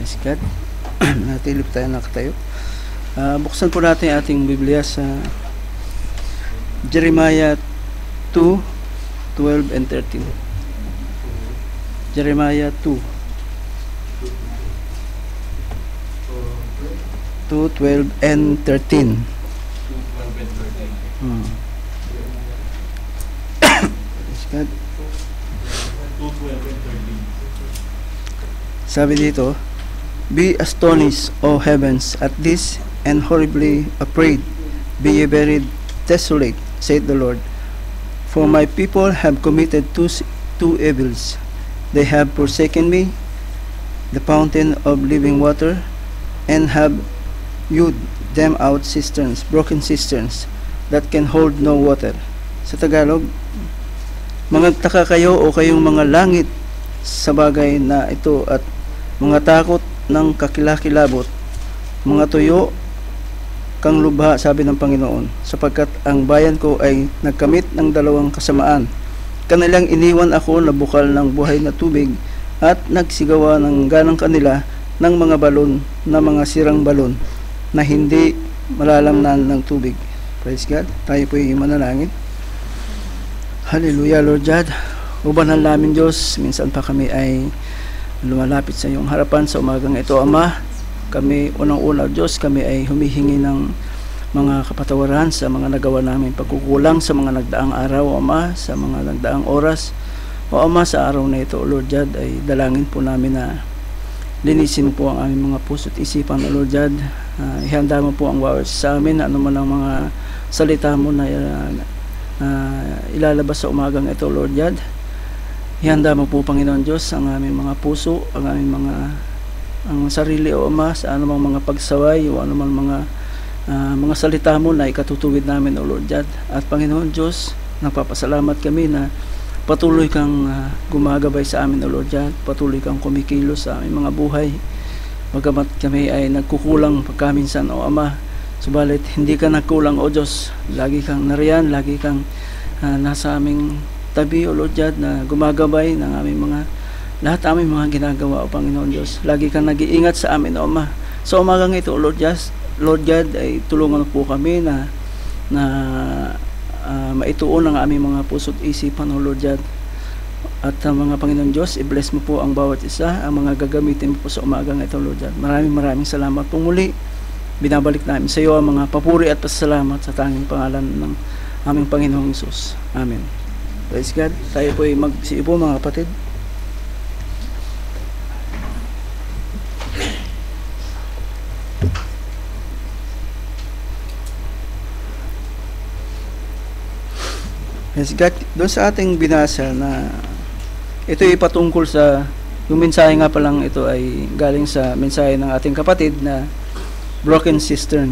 Praise God. Natilip tayo, nakatayo. Buksan po natin ating Biblia sa Jeremiah 2:12 and 13. Jeremiah 2:12 and 13. Praise God. Sabi dito, "Be astonished, O heavens, at this, and horribly afraid. Be ye very desolate, saith the Lord. For my people have committed two evils. They have forsaken me, the fountain of living water, and have hewed them out cisterns, broken cisterns, that can hold no water." Sa Tagalog, "Magtaka kayo o kayong mga langit sa bagay na ito at mga takot ng kakilakilabot, mga tuyo kang lubha, sabi ng Panginoon, sapagkat ang bayan ko ay nagkamit ng dalawang kasamaan. Kanilang iniwan ako na bukal ng buhay na tubig at nagsigawa ng ganang kanila ng mga balon na mga sirang balon na hindi malalamnan ng tubig." Praise God. Tayo po ay manalangin. Hallelujah, Lord God. Ubanan namin, Diyos, minsan pa kami ay lumalapit sa iyong harapan sa umagang ito, Ama. Kami, unang-una, Diyos, kami ay humihingi ng mga kapatawaran sa mga nagawa namin pagkukulang sa mga nagdaang araw, Ama, sa mga nagdaang oras. O Ama, sa araw na ito, Lord God, ay dalangin po namin na linisin po ang aming mga puso at isipan, Lord God. Ihanda mo po ang bawat sa amin, ano man ang mga salita mo na ilalabas sa umagang ito, Lord God. Ihanda mo po, Panginoon Diyos, ang aming mga puso, ang aming ang sarili, O Ama, sa anumang mga pagsaway o anumang mga salita mo na ikatutuwid namin, O Lord God. At Panginoon Diyos, nagpapasalamat kami na patuloy kang gumagabay sa amin, O Lord God. Patuloy kang kumikilos sa aming mga buhay. Bagamat kami ay nagkukulang pagkaminsan, O Ama, subalit hindi ka nagkulang, O Diyos. Lagi kang nariyan, lagi kang nasa aming tabi, O Lord God, na gumagabay ng aming lahat aming mga ginagawa, O Panginoon Diyos. Lagi kang nag-iingat sa amin, O Ama. Sa umagang ito, O Lord God, ay tulungan po kami na maituon ang aming mga puso't isipan, O Lord God. At mga Panginoon Diyos, i-bless mo po ang bawat isa, ang mga gagamitin mo po sa umagang ito, Lord God. Maraming salamat po muli. Binabalik namin sa iyo ang mga papuri at pasalamat sa tanging pangalan ng aming Panginoong Hesus. Amen. Praise God. Tayo po ay magsiipo, mga kapatid. Praise God. Doon sa ating binasa na ito ay patungkol sa yung mensahe nga palang ito ay galing sa mensahe ng ating kapatid na broken cistern.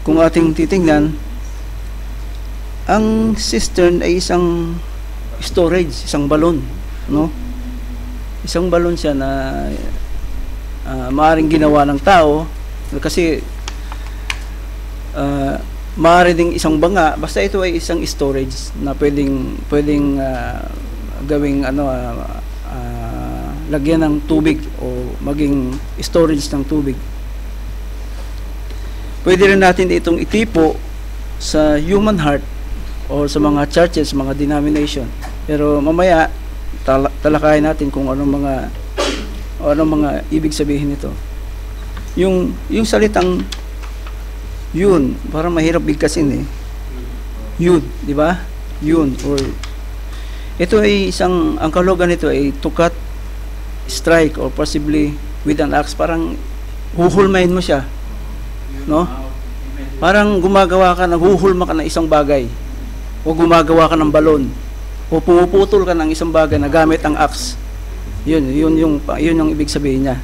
Kung ating titingnan, ang cistern ay isang storage, isang balon, no? Isang balon siya na maaaring ginawa ng tao kasi maaari ding isang banga, basta ito ay isang storage na pwedeng gawing lagyan ng tubig o maging storage ng tubig. Pwede rin natin itong itipo sa human heart o sa mga churches, mga denomination. Pero mamaya talakayin natin kung anong mga ibig sabihin nito. Yung salitang yun, parang mahirap bigkasin eh. Yun, di ba? Yun, or ito ay ang kahulugan nito ay to cut, strike, or possibly with an axe. Parang huhulmahin mo siya, no? Parang naghuhulma ka ng isang bagay, o gumagawa ka ng balon, o pumuputol ka ng isang bagay na gamit ang axe. Yun yung ibig sabihin niya.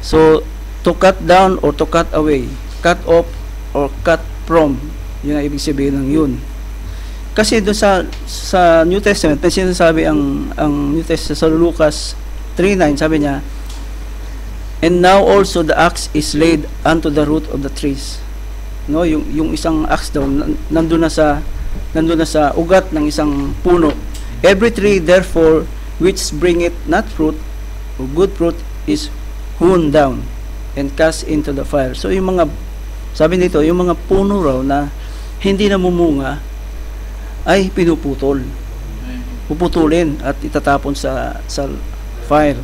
So, to cut down or to cut away, cut off or cut from, yun ang ibig sabihin ng yun. Kasi doon sa New Testament, may sinasabi ang New Testament sa Lucas 3:9, sabi niya, "And now also the axe is laid unto the root of the trees." No, yung isang axe daw nandun na sa ugat ng isang puno. "Every tree therefore which bringeth not fruit o good fruit is hewn down and cast into the fire. So yung mga, sabi nito, yung mga puno raw na hindi namumunga ay pinuputol. Puputulin at itatapon sa fire,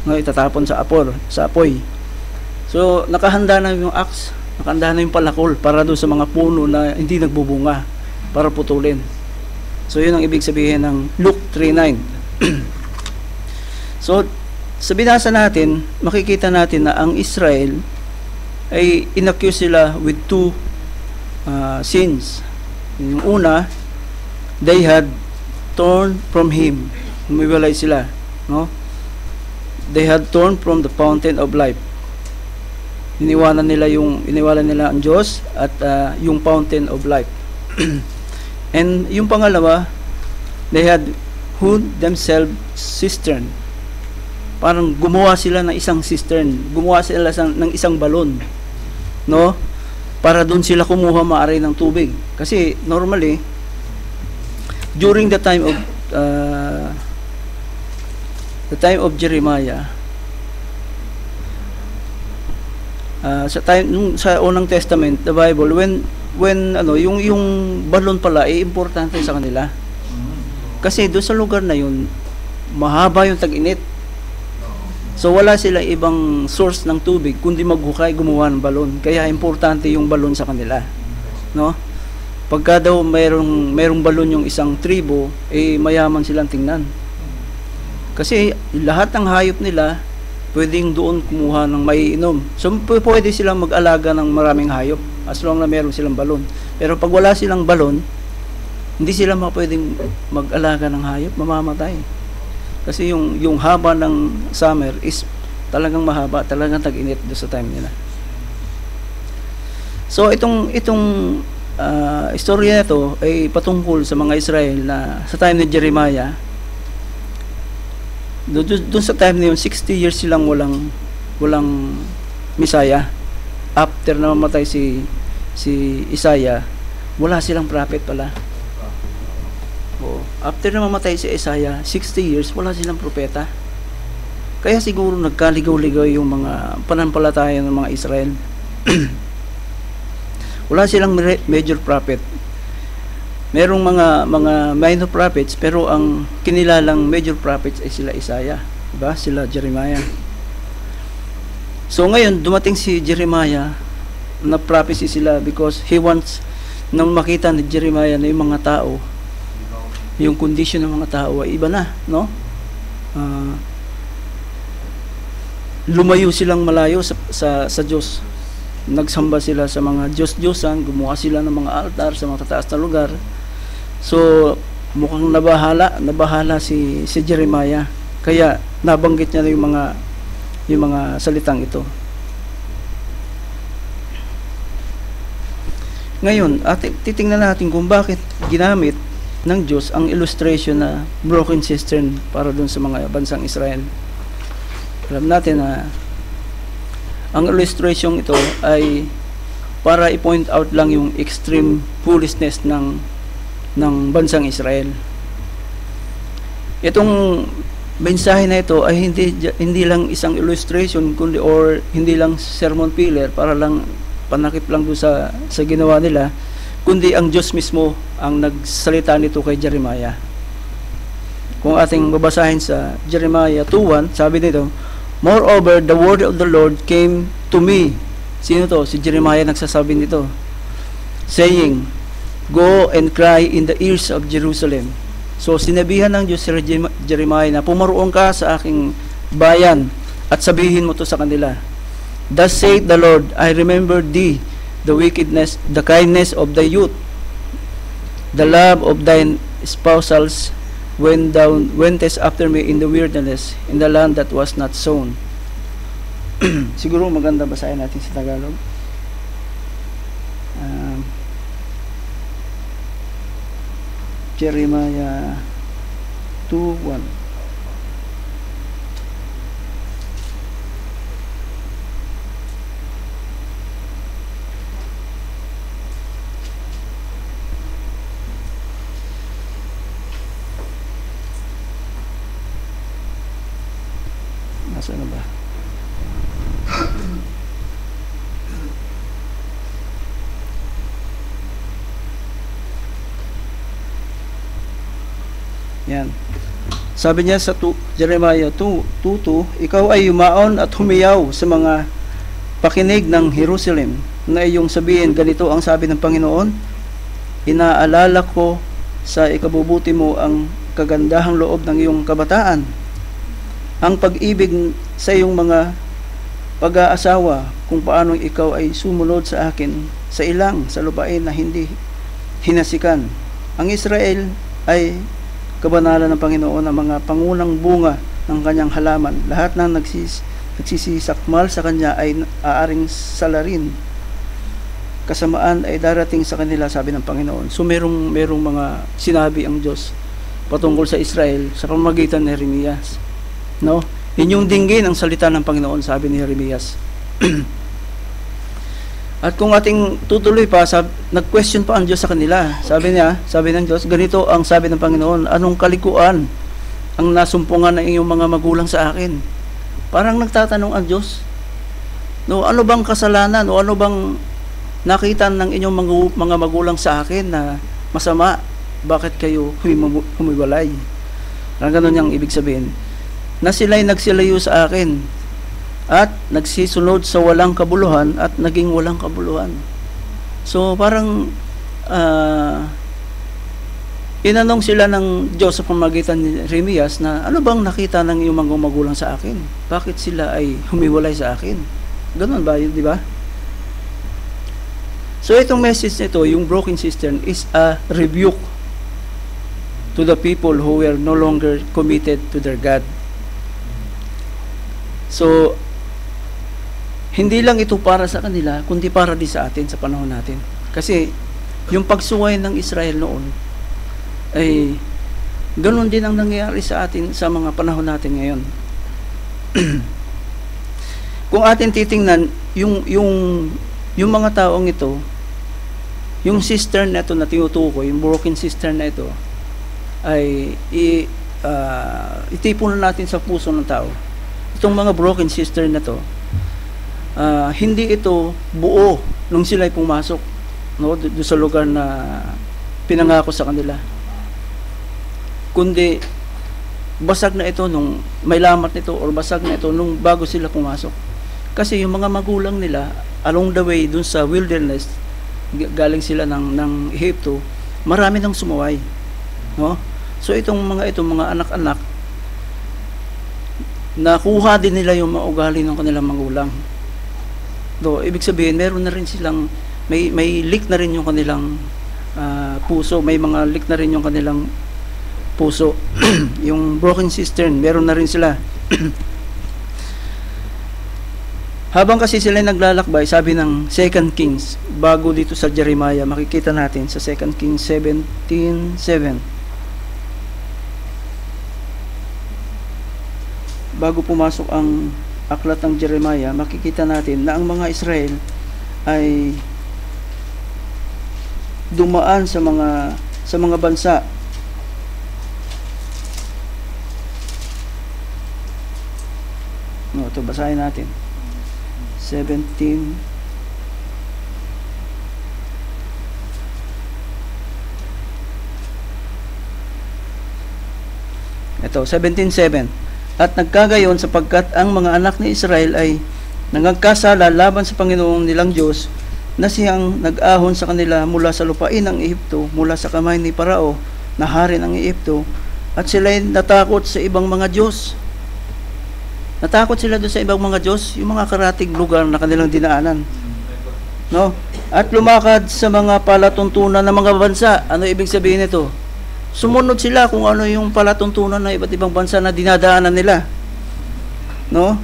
no, itatapon sa apoy. So nakahanda na yung axe, nakahanda na yung palakol para doon sa mga puno na hindi nagbubunga para putulin. So yun ang ibig sabihin ng Luke 3:9. So sa binasa natin, makikita natin na ang Israel ay inaccuse sila with two sins. Yung una, they had torn from Him. Humiwalay sila, no? They had torn from the fountain of life. Iniwanan nila ang Diyos at yung fountain of life. And yung pangalawa, they had hewn themselves cistern. Parang gumawa sila ng isang cistern, gumawa sila ng isang balon, no? Para doon sila kumuha maaari ng tubig. Kasi normally, during the time of Jeremiah, sa unang testament, the Bible, when yung balon pala ay importante sa kanila. Kasi doon sa lugar na yun, mahaba yung tag-init. So wala sila ibang source ng tubig kundi maghukay, gumawa ng balon. Kaya importante yung balon sa kanila, no? Pagka daw mayroong balon yung isang tribo, mayaman silang tingnan. Kasi lahat ng hayop nila pwedeng doon kumuha ng maiinom. So pwede silang mag-alaga ng maraming hayop as long na meron silang balon. Pero pag wala silang balon, hindi sila pwedeng mag-alaga ng hayop, mamamatay. Kasi yung haba ng summer is talagang mahaba, talagang tag-init doon sa time nila. So itong istorya na ito ay patungkol sa mga Israel na sa time ni Jeremiah. Doon sa time na yun, 60 years silang walang Messiah. After na mamatay si Isaiah, wala silang prophet pala. After na mamatay si Isaiah, 60 years, wala silang propeta. Kaya siguro nagkaligaw-ligaw yung mga pananampalataya ng mga Israel. Wala silang major prophet. Merong mga minor prophets, pero ang kinilalang major prophets ay sila Isaiah, diba? Sila Jeremiah. So ngayon, dumating si Jeremiah, na prophecy sila because he wants nang makita ni Jeremiah na yung mga tao, yung condition ng mga tao ay iba na, no? Lumayo silang malayo sa Diyos. Nagsamba sila sa mga Diyos-Diyosan, gumawa sila ng mga altar sa mga tataas na lugar. So mukhang nabahala si Jeremiah. Kaya nabanggit niya yung mga salitang ito. Ngayon, titingnan natin kung bakit ginamit ng Diyos ang illustration na broken cistern para dun sa mga bansang Israel. Alam natin na ang illustration ito ay para i-point out lang yung extreme foolishness ng bansang Israel. Itong mensahe na ito ay hindi lang isang illustration kundi or hindi lang sermon pillar para lang panakip lang doon sa ginawa nila, kundi ang Diyos mismo ang nagsalita nito kay Jeremiah. Kung ating babasahin sa Jeremiah 2:1, sabi nito, "Moreover, the word of the Lord came to me." Sino to? Si Jeremiah nagsasabi nito, saying, "Go and cry in the ears of Jerusalem." So sinabihan ng Diyos si Jeremiah na pumaroon ka sa aking bayan at sabihin mo to sa kanila. "Thus saith the Lord, I remember thee, the wickedness, the kindness of thy youth, the love of thine espousals, when thou wentest after me in the wilderness, in the land that was not sown." Siguro maganda basahin natin sa Tagalog. Jeremiah 2:1. Yan. Sabi niya sa Jeremiah 2:2, ikaw ay yumaon at humiyaw sa mga pakinig ng Jerusalem na iyong sabihin, ganito ang sabi ng Panginoon, inaalala ko sa ikabubuti mo ang kagandahang loob ng iyong kabataan, ang pag-ibig sa iyong mga pag-aasawa, kung paano ikaw ay sumunod sa akin sa ilang sa lupain na hindi hinasikan. Ang Israel ay kabanalan ng Panginoon, ang mga pangunang bunga ng kanyang halaman. Lahat ng nagsisisakmal sa kanya ay aaring salarin. Kasamaan ay darating sa kanila, sabi ng Panginoon. So merong mga sinabi ang Diyos patungkol sa Israel sa pamamagitan ni Jeremias. No? Inyong dinggin ang salita ng Panginoon, sabi ni Jeremias. At kung ating tutuloy pa, nag-question pa ang Diyos sa kanila. Sabi ng Diyos, ganito ang sabi ng Panginoon, anong kalikuan ang nasumpungan ng inyong mga magulang sa akin? Parang nagtatanong ang Diyos, no, ano bang kasalanan o ano bang nakita ng inyong mga magulang sa akin na masama? Bakit kayo humiwalay? Parang ganun yung ibig sabihin. Na sila'y nagsilayo sa akin at nagsisunod sa walang kabuluhan at naging walang kabuluhan. So parang inanong sila ng Diyos sa pamamagitan ni Jeremias na ano bang nakita ng iyong mga magulang sa akin? Bakit sila ay humiwalay sa akin? Ganun ba yun, di ba? So itong message nito, yung broken cistern, is a rebuke to the people who were no longer committed to their God. So hindi lang ito para sa kanila, kundi para din sa atin sa panahon natin. Kasi yung pagsuway ng Israel noon ay ganoon din ang nangyayari sa atin sa mga panahon natin ngayon. Kung atin titingnan yung mga taong ito, yung cistern na ito na tinutukoy, yung broken cistern na ito, ay itipon na natin sa puso ng tao. Itong mga broken cistern na to, hindi ito buo nung sila'y pumasok, no, doon sa lugar na pinangako sa kanila, kundi basag na ito nung may lamat nito, or basag na ito nung bago sila pumasok. Kasi yung mga magulang nila along the way dun sa wilderness, galing sila ng Egypto, marami nang sumaway, no? So itong mga anak-anak, nakuha din nila yung mga ugali ng kanilang magulang. Do, ibig sabihin, meron na rin silang, may leak na rin yung kanilang puso, may mga leak na rin yung kanilang puso. Yung broken cistern, meron na rin sila. Habang kasi sila naglalakbay, sabi ng 2 Kings, bago dito sa Jeremiah, makikita natin sa 2 Kings 17:7. Bago pumasok ang aklat ng Jeremiah, makikita natin na ang mga Israel ay dumaan sa mga bansa. No, ito basahin natin. 17. Ito, 17:7. At nagkagayon sapagkat ang mga anak ni Israel ay nangagkasala laban sa Panginoong nilang Diyos, na siyang nag-ahon sa kanila mula sa lupain ng Ehipto, mula sa kamay ni Parao na hari ng Ehipto, at sila'y natakot sa ibang mga Diyos. Natakot sila doon sa ibang mga Diyos, yung mga karatig lugar na kanilang dinaanan, no? At lumakad sa mga palatuntunan ng mga bansa. Ano ibig sabihin nito? Sumunod sila kung ano yung palatuntunan ng iba't ibang bansa na dinadaanan nila, no?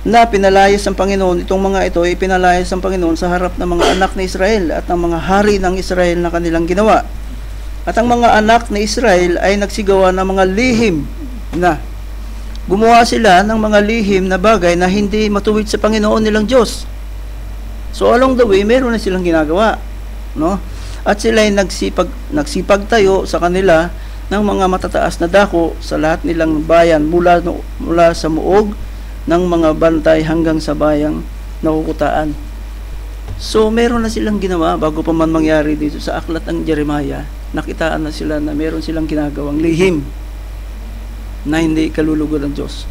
Na pinalayas ng Panginoon, itong mga ito ay pinalayas ng Panginoon sa harap ng mga anak ni Israel at ng mga hari ng Israel na kanilang ginawa. At ang mga anak ni Israel ay nagsigawa ng mga lihim na gumawa sila ng mga lihim na bagay na hindi matuwid sa Panginoon nilang Diyos. So along the way, meron na silang ginagawa, no? At sila ay nagsipag tayo sa kanila ng mga matataas na dako sa lahat nilang bayan, mula sa muog ng mga bantay hanggang sa bayang nakukutaan. So meron na silang ginawa bago pa man mangyari dito sa aklat ng Jeremiah. Nakitaan na sila na meron silang ginagawang lihim, na hindi kalulugan ng Diyos.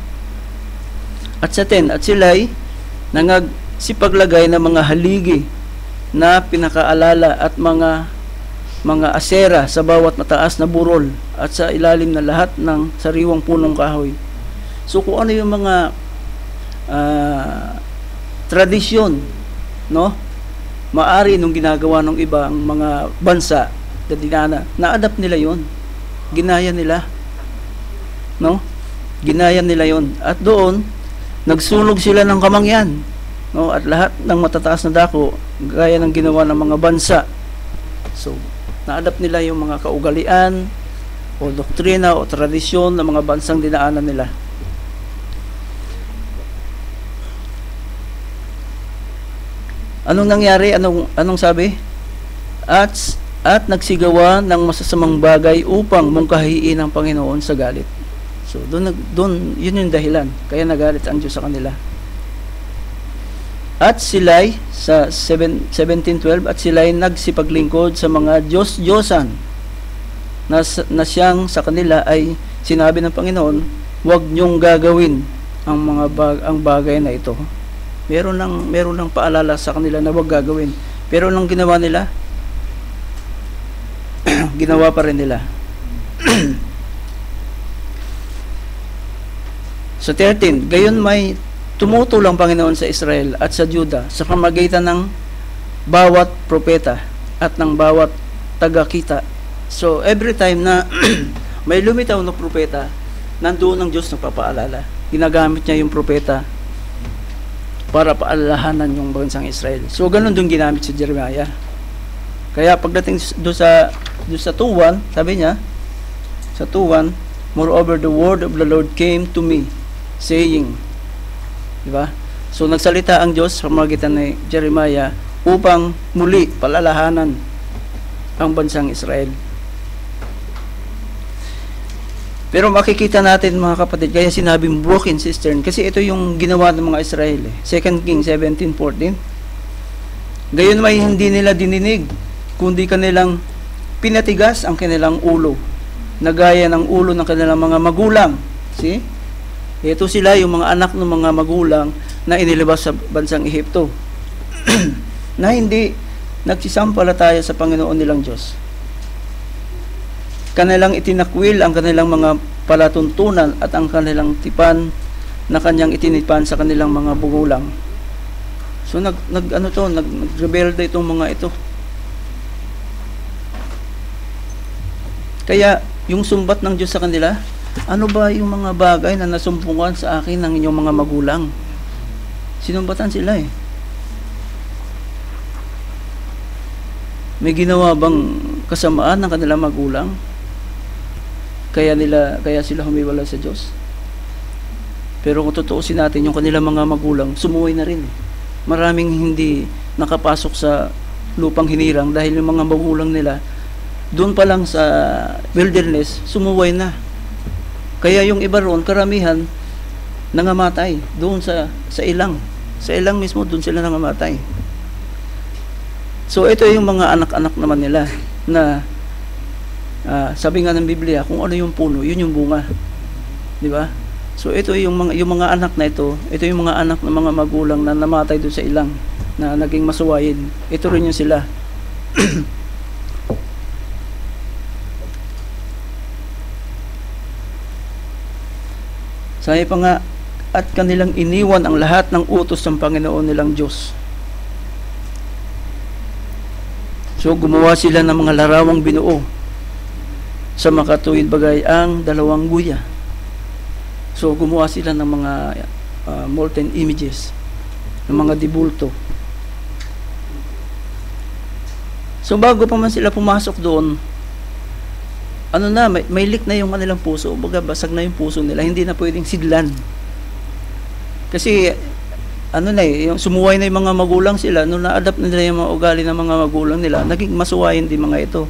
At sa 10, at sila'y nangagsipagлагay ng mga haligi na pinakaalala at mga asera sa bawat mataas na burol at sa ilalim na lahat ng sariwang punong kahoy. So kung ano yung mga tradisyon, no? Maari nung ginagawa ng ibang mga bansa na dinana, na-adapt nila yon, ginaya nila, no? Ginaya nila yon, at doon nagsunog sila ng kamangyan, no? At lahat ng matataas na dako gaya ng ginawa ng mga bansa. So na-adapt nila yung mga kaugalian o doktrina o tradisyon ng mga bansang dinaanan nila. Anong nangyari? Anong sabi? At nagsigawa ng masasamang bagay upang mungkahiin ang Panginoon sa galit. So doon yun yung dahilan kaya nagalit ang Diyos sa kanila. At sila'y sa 17:12, at sila'y nagsipaglingkod sa mga Diyos-Diyosan na siyang sa kanila ay sinabi ng Panginoon, huwag niyong gagawin ang bagay na ito. Meron ng paalala sa kanila na huwag gagawin. Pero nung ginawa nila, ginawa pa rin nila. So 13, gayon may tumutulong ang Panginoon sa Israel at sa Juda sa pamamagitan ng bawat propeta at ng bawat tagakita. So every time na may lumitaw na propeta, nandoon ang Diyos nagpapaalala. Ginagamit niya yung propeta para paalalahanan yung bansang Israel. So ganun din ginamit si Jeremiah. Kaya pagdating doon sa 2:1, sabi niya sa 2:1, moreover the word of the Lord came to me, saying, diba? So nagsalita ang Diyos sa pamamagitan ni Jeremiah upang muli palalahanan ang bansang Israel. Pero makikita natin mga kapatid, kaya sinabing broken cistern, kasi ito yung ginawa ng mga Israel. 2 Kings 17:14. Gayon may hindi nila dininig, kundi kanilang pinatigas ang kanilang ulo, na gaya ng ulo ng kanilang mga magulang. See? Ito sila yung mga anak ng mga magulang na inilabas sa bansang Ehipto na hindi nagsisampalataya sa Panginoon nilang Diyos. Kanilang itinakwil ang kanilang mga palatuntunan at ang kanilang tipan na kanyang itinipan sa kanilang mga magulang. So nagrebelde itong mga ito. Kaya yung sumbat ng Diyos sa kanila, ano ba yung mga bagay na nasumpungan sa akin ng inyong mga magulang? Sinumbatan sila eh. May ginawa bang kasamaan ng kanilang magulang? Kaya sila humiwalay sa Diyos. Pero kung tutuusin natin, yung kanilang mga magulang, sumuway na rin. Maraming hindi nakapasok sa lupang hinirang dahil yung mga magulang nila, doon pa lang sa wilderness, sumuway na. Kaya yung iba roon, karamihan, nangamatay. Doon sa ilang. Sa ilang mismo, doon sila nangamatay. So, ito yung mga anak-anak naman nila na sabi nga ng Biblia, kung ano yung puno, yun yung bunga. Di ba? So ito yung mga anak na ito yung mga anak ng mga magulang na namatay doon sa ilang, na naging masuwayin. Ito rin yung sila. Sabi pa nga, at kanilang iniwan ang lahat ng utos ng Panginoon nilang Diyos. So gumawa sila ng mga larawang binuo sa makatuwid bagay ang 2 guya. So gumawa sila ng mga molten images, ng mga dibulto. So bago pa man sila pumasok doon, may leak na yung kanilang puso, baga basag na yung puso nila, hindi na pwedeng sidlan. Kasi yung sumuway na yung mga magulang sila, nung na-adapt nila yung mga ugali ng mga magulang nila, naging masuwayin din mga ito.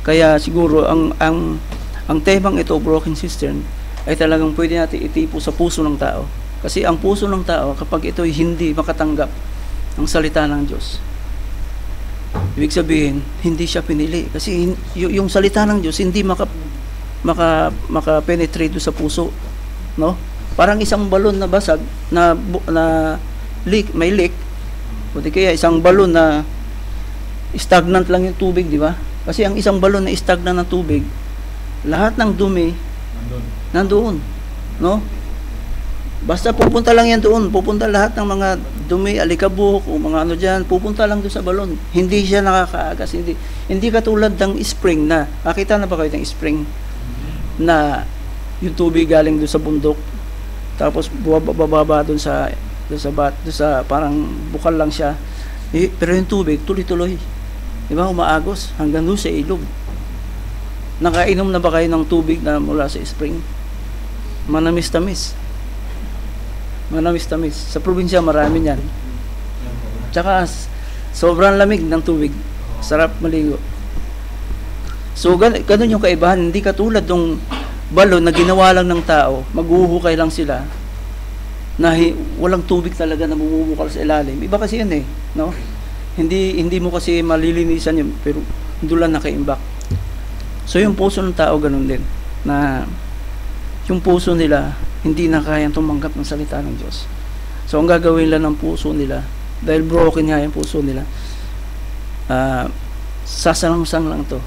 Kaya siguro ang temang ito, broken cistern, ay talagang pwede natin itipo sa puso ng tao. Kasi ang puso ng tao, kapag ito ay hindi makatanggap ng salita ng Diyos, ibig sabihin, hindi siya pinili. Kasi yung salita ng Diyos, maka-penetrate sa puso, no? Parang isang balon na basag na leak, may leak. O di kaya isang balon na stagnant lang yung tubig, di ba? Kasi ang isang balon na stagnant ng tubig, lahat ng dumi nandoon, no? Basta pupunta lang yan doon, pupunta lahat ng mga dumi, alikabok, o mga ano dyan, pupunta lang doon sa balon. Hindi siya nakakaagas, hindi katulad ng spring na, nakita na ba kayo ng spring na yung tubig galing doon sa bundok, tapos bababa doon sa parang bukal lang siya, pero yung tubig tuloy-tuloy, di ba, umaagos hanggang doon sa ilog. Nakainom na ba kayo ng tubig na mula sa spring? Manamis-tamis. Sa probinsya marami niyan. Tsaka sobrang lamig ng tubig. Sarap maligo. So ganun yung kaibahan. Hindi katulad ng balon na ginawa lang ng tao. Maghuhukay lang sila na walang tubig talaga na bumubukal sa ilalim. Iba kasi yun eh, no? Hindi mo kasi malilinisan yun, pero doon lang nakaimbak. So yung puso ng tao ganun din, na yung puso nila hindi na kayang tumanggap ng salita ng Diyos. So ang gagawin lang ng puso nila, dahil broken nga yung puso nila, sasalangsang lang to,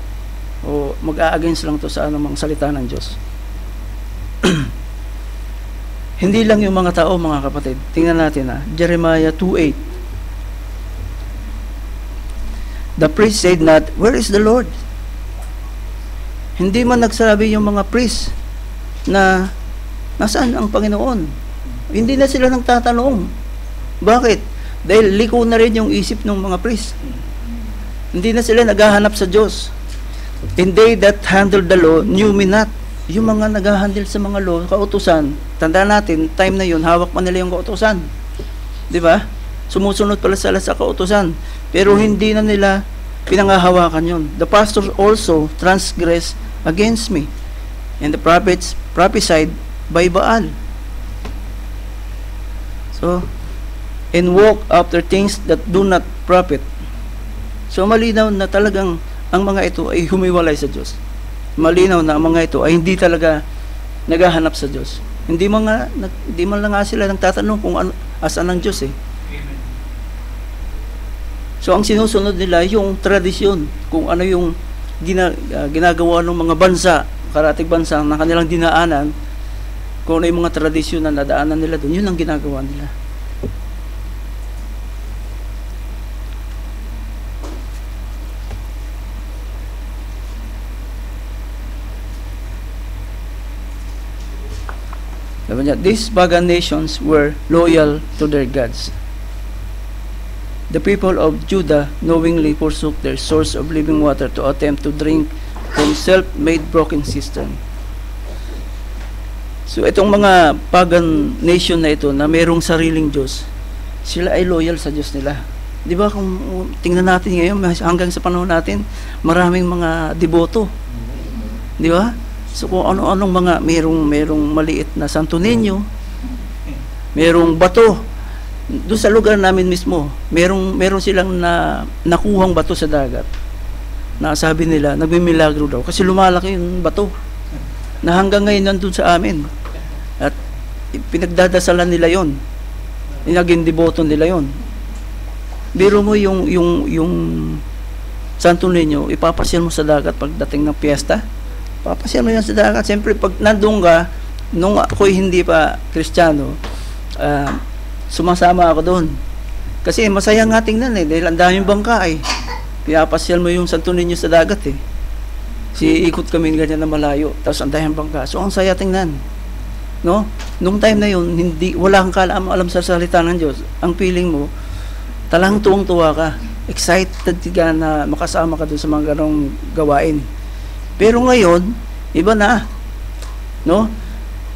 o mag-a-against lang to sa anumang salita ng Diyos. Hindi lang yung mga tao, mga kapatid. Tingnan natin Jeremiah 2:8. The priest said not, "Where is the Lord?" Hindi man nagsabi yung mga priest na nasaan ang Panginoon. Hindi na sila nagtatanong. Bakit? Dahil liko na rin yung isip ng mga priest. Hindi na sila naghahanap sa Diyos. And they that handled the law knew me not. Yung mga naghahandle sa mga law, kautusan, tandaan natin, time na yun, hawak pa nila yung kautusan. Di ba? Sumusunod pala sila sa kautusan. Pero hindi na nila pinangahawakan yun. The pastors also transgressed against me. And the prophets prophesied by Baal. So, and walk after things that do not profit. So, malinaw na talagang ang mga ito ay humiwalay sa Diyos. Malinaw na ang mga ito ay hindi talaga naghahanap sa Diyos. Hindi man lang nga sila nagtatanong kung asan ang Diyos eh. So, ang sinusunod nila yung tradisyon, kung ano yung ginagawa ng mga bansa, karatig bansa na kanilang dinaanan, kung ano yung mga tradisyon na nadaanan nila doon, yun ang ginagawa nila. These pagan nations were loyal to their gods. The people of Judah knowingly forsook their source of living water to attempt to drink from self-made broken cistern. So itong mga pagan nation na ito na mayroong sariling Diyos, sila ay loyal sa Diyos nila. Di ba kung tingnan natin ngayon, hanggang sa panahon natin, maraming mga deboto. Di ba? So kung ano-anong mga, mayroong maliit na Santo Niño, mayroong bato. Doon sa lugar namin mismo, mayroong silang nakuhang bato sa dagat. Na sabi nila, nagmimilagro daw. Kasi lumalaki yung bato. Na hanggang ngayon nandun sa amin. At pinagdadasalan nila yon. Naging deboto nila yon. Biro mo yung Santo Niño, ipapasyal mo sa dagat pagdating ng piyesta. Papasyal mo yan sa dagat. Siyempre, pag nandun ka, nung ako'y hindi pa Kristiyano, sumasama ako doon. Kasi masaya nga tingnan eh, dahil ang daming bangka eh. Piyapasyal mo yung Santo Niño sa dagat eh. Ikot kami ganyan na malayo, tapos ang daming bangka. So, ang saya tingnan. No? Nung time na yun, wala kang alam sa salita ng Diyos. Ang feeling mo, talang tuwang-tuwa ka. Excited ka na makasama ka doon sa mga ganong gawain. Pero ngayon, iba na. No?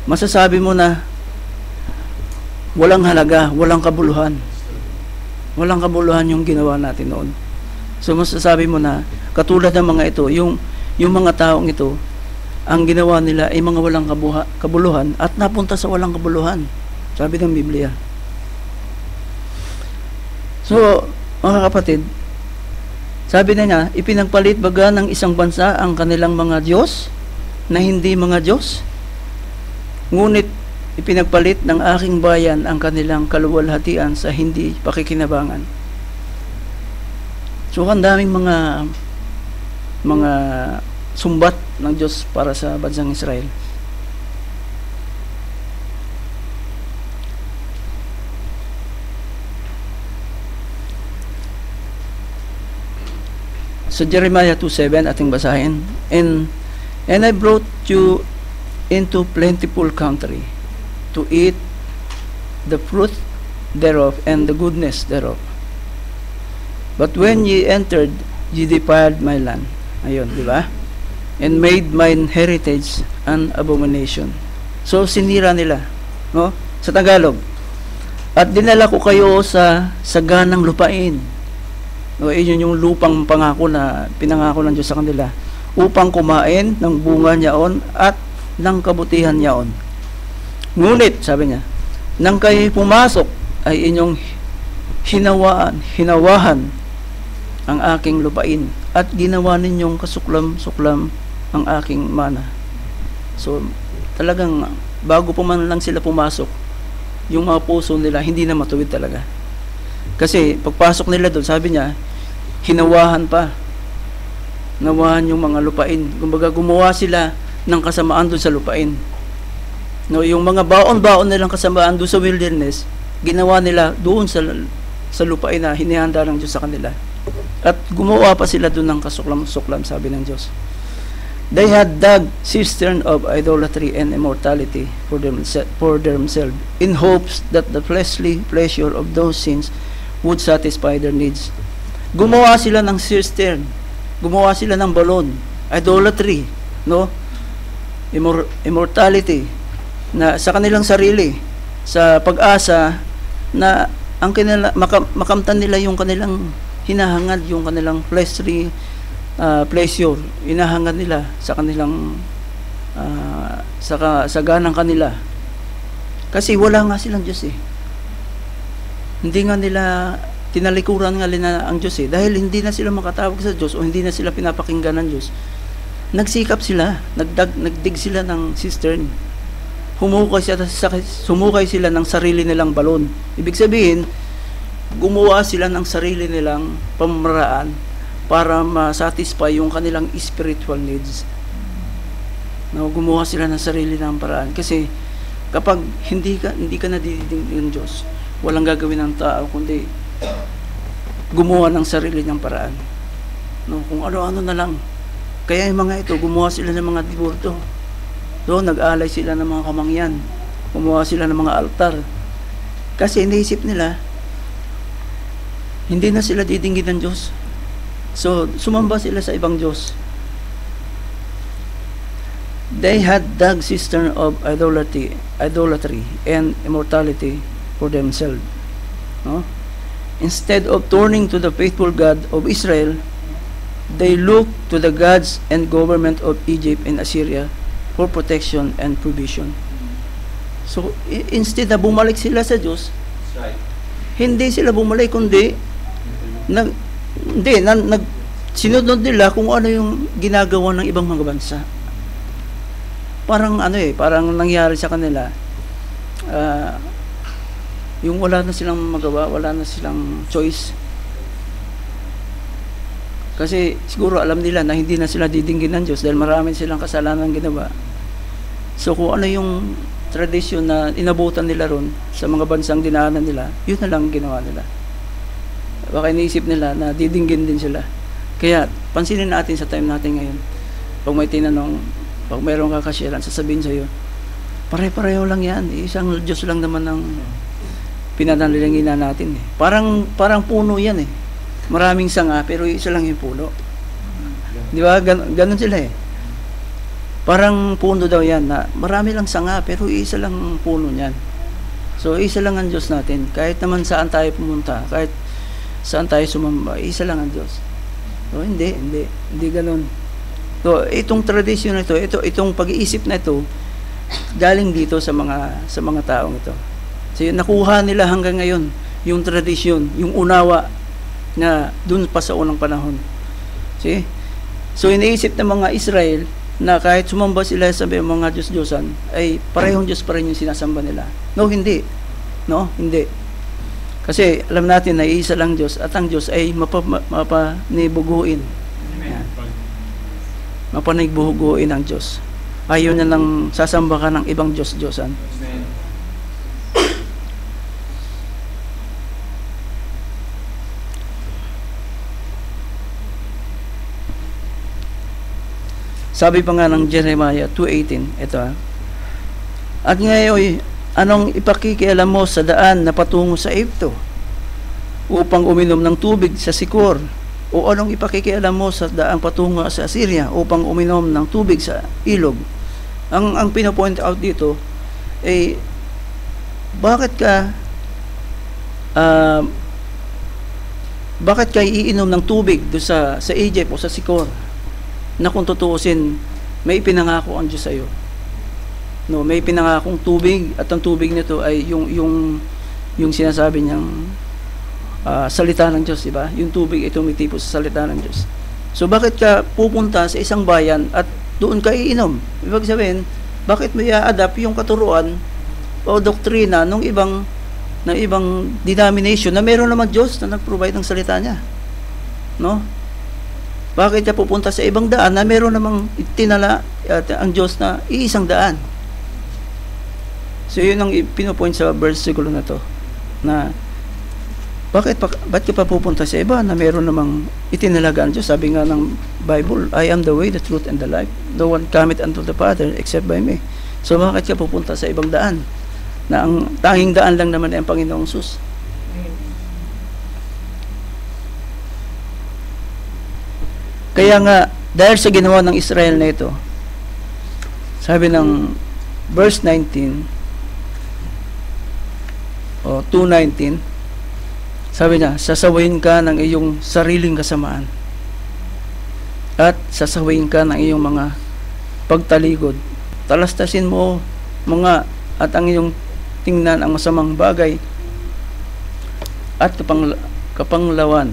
Masasabi mo na walang halaga, walang kabuluhan. Walang kabuluhan yung ginawa natin noon. So masasabi mo na katulad ng mga ito, yung mga taong ito, ang ginawa nila ay mga walang kabuluhan at napunta sa walang kabuluhan. Sabi ng Biblia. So, mga kapatid, sabi na niya, ipinagpalit baga ng isang bansa ang kanilang mga Diyos? na hindi mga Diyos? Ngunit ipinagpalit ng aking bayan ang kanilang kaluwalhatian sa hindi pakikinabangan. So, ang daming mga sumbat ng Diyos para sa bansang Israel. So Jeremiah 2:7 ating basahin. And I brought you into plentiful country to eat the fruit thereof and the goodness thereof. But when ye entered, ye defiled my land. Ayun, di ba? And made mine heritage an abomination. So sinira nila, no? Sa Tagalog. At dinala ko kayo sa saganang lupain. No, yun yung lupang pangako na pinangako ng Diyos sa kanila upang kumain ng bunga niyaon at ng kabutihan niyaon. Ngunit, sabi niya, nang kayo pumasok ay inyong hinawahan ang aking lupain at ginawa ninyong kasuklam-suklam ang aking mana. So, talagang bago pa man lang sila pumasok, yung mga puso nila hindi na matuwid talaga. Kasi pagpasok nila doon, sabi niya, hinawahan pa. Nawahan yung mga lupain. Kumbaga, gumawa sila ng kasamaan doon sa lupain. No, yung mga baon-baon nilang kasamaan doon sa wilderness, ginawa nila doon sa lupain na hinihanda ng Diyos sa kanila. At gumawa pa sila doon ng kasuklam-suklam, sabi ng Diyos. They had dug cistern of idolatry and immortality for themselves in hopes that the fleshly pleasure of those sins would satisfy their needs. Gumawa sila ng cistern, gumawa sila ng balon, idolatry, no? Immortality na sa kanilang sarili, sa pag-asa na ang makamtan nila yung kanilang hinahangad, yung kanilang fleshly pleasure, hinahangad nila sa kanilang sa ganang kanila. Kasi wala nga silang Diyos eh. Hindi nga nila tinalikuran nga nila ang Diyos eh. Dahil hindi na sila makatawag sa Diyos o hindi na sila pinapakinggan ng Diyos. Nagsikap sila, nagdig sila ng cistern. Sumukay sila ng sarili nilang balon. Ibig sabihin, gumawa sila ng sarili nilang pamamaraan para ma-satisfy yung kanilang spiritual needs. No, gumawa sila ng sarili nilang paraan. Kasi kapag hindi ka nadidinig ng Diyos, walang gagawin ng tao kundi gumawa ng sarili niyang paraan. No, kung ano-ano na lang. Kaya yung mga ito, gumawa sila ng mga diborto. So, nag-aalay sila ng mga kamangyan. Gumawa sila ng mga altar. Kasi iniisip nila, hindi na sila didinggin ng Diyos. So, sumamba sila sa ibang Diyos. They had dug cistern of idolatry and immortality for themselves. No? Instead of turning to the faithful God of Israel, they looked to the gods and government of Egypt and Assyria for protection and provision. So, instead na bumalik sila sa Diyos, hindi sila bumalik, kundi sinunod nila kung ano yung ginagawa ng ibang mga bansa. Parang parang nangyari sa kanila, yung wala na silang magawa, wala na silang choice. Kasi siguro alam nila na hindi na sila didinggin ng Diyos dahil marami silang kasalanan ginawa. So kung ano yung tradisyon na inabutan nila ron sa mga bansang dinaanan nila, yun na lang ginawa nila. Baka iniisip nila na didinggin din sila. Kaya pansinin natin sa time natin ngayon, pag may tinanong, pag mayroong kakasyalan, sasabihin sa'yo, pare-pareho lang yan, isang Diyos lang naman ang pinanalangin natin eh. Parang puno yan eh. Maraming sanga pero isa lang yung puno. Di ba? Ganun sila eh. Parang puno daw yan na marami lang sanga pero isa lang ang puno niyan. So isa lang ang Diyos natin. Kahit naman saan tayo pumunta, kahit saan tayo sumamba, isa lang ang Diyos. So hindi ganun. So itong tradisyon na itong pag-iisip na ito galing dito sa mga taong ito. So nakuha nila hanggang ngayon yung tradisyon, yung unawa na dun pa sa unang panahon. See? So iniisip ng mga Israel na kahit sumamba sila sa mga Diyos-Diyosan, ay parehong Diyos pa rin yung sinasamba nila. No, hindi. No, hindi. Kasi alam natin na iisa lang Diyos at ang Diyos ay mapanibuguin. Mapanibuguin ang Diyos. Ayaw niya nang sasamba ka ng ibang Diyos-Diyosan. Sabi pa nga ng Jeremiah 2:18, ito At ngayon, anong ipakikialam mo sa daan na patungo sa Egypto upang uminom ng tubig sa Sikor? O anong ipakikialam mo sa daan patungo sa Assyria upang uminom ng tubig sa ilog? Ang pino-point out dito ay bakit ka iinom ng tubig do sa Egypt o sa Sikor? Na kung tutuusin, may pinangako ang Diyos sa iyo. No, may pinangakong tubig at ang tubig nito ay yung sinasabi niyang salita ng Diyos, di ba? Yung tubig ay tumitipo sa salita ng Diyos. So bakit ka pupunta sa isang bayan at doon ka iinom? Ibig sabihin, bakit mo i-adapt yung katuruan o doktrina ng ibang denomination na meron naman Diyos na nag-provide ng salita niya? No? Bakit ka pupunta sa ibang daan na meron namang tinala ang Diyos na iisang daan? So yun ang pinopoint sa versikulo na to, na ba't ka pa pupunta sa iba na meron namang itinalaga ang Diyos? Sabi nga ng Bible, I am the way, the truth, and the life. No one cometh unto the Father except by me. So bakit ka pupunta sa ibang daan na ang tanging daan lang naman ay ang Panginoong Sus? Kaya nga, dahil sa ginawa ng Israel na ito, sabi ng verse 19, o 2:19, sabi niya, sasawayin ka ng iyong sariling kasamaan at sasawayin ka ng iyong mga pagtaligod. Talastasin mo mga at ang iyong tingnan ang masamang bagay at kapanglawan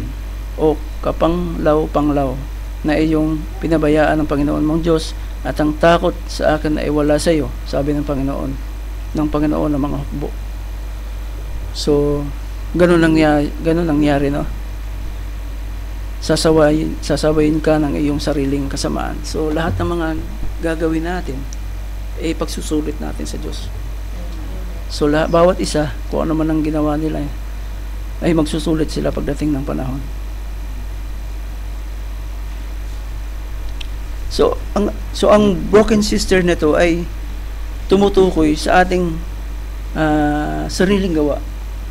o kapanglaw-panglaw na iyong pinabayaan ng Panginoon mong Diyos, at ang takot sa akin ay wala sa iyo, sabi ng Panginoon ng mga hukbo. So, ganun nangyari, no? Sasawayin ka ng iyong sariling kasamaan. So, lahat ng mga gagawin natin ay pagsusulit natin sa Diyos. So, bawat isa, kung ano man ang ginawa nila, ay magsusulit sila pagdating ng panahon. So ang broken sister nito ay tumutukoy sa ating sariling gawa,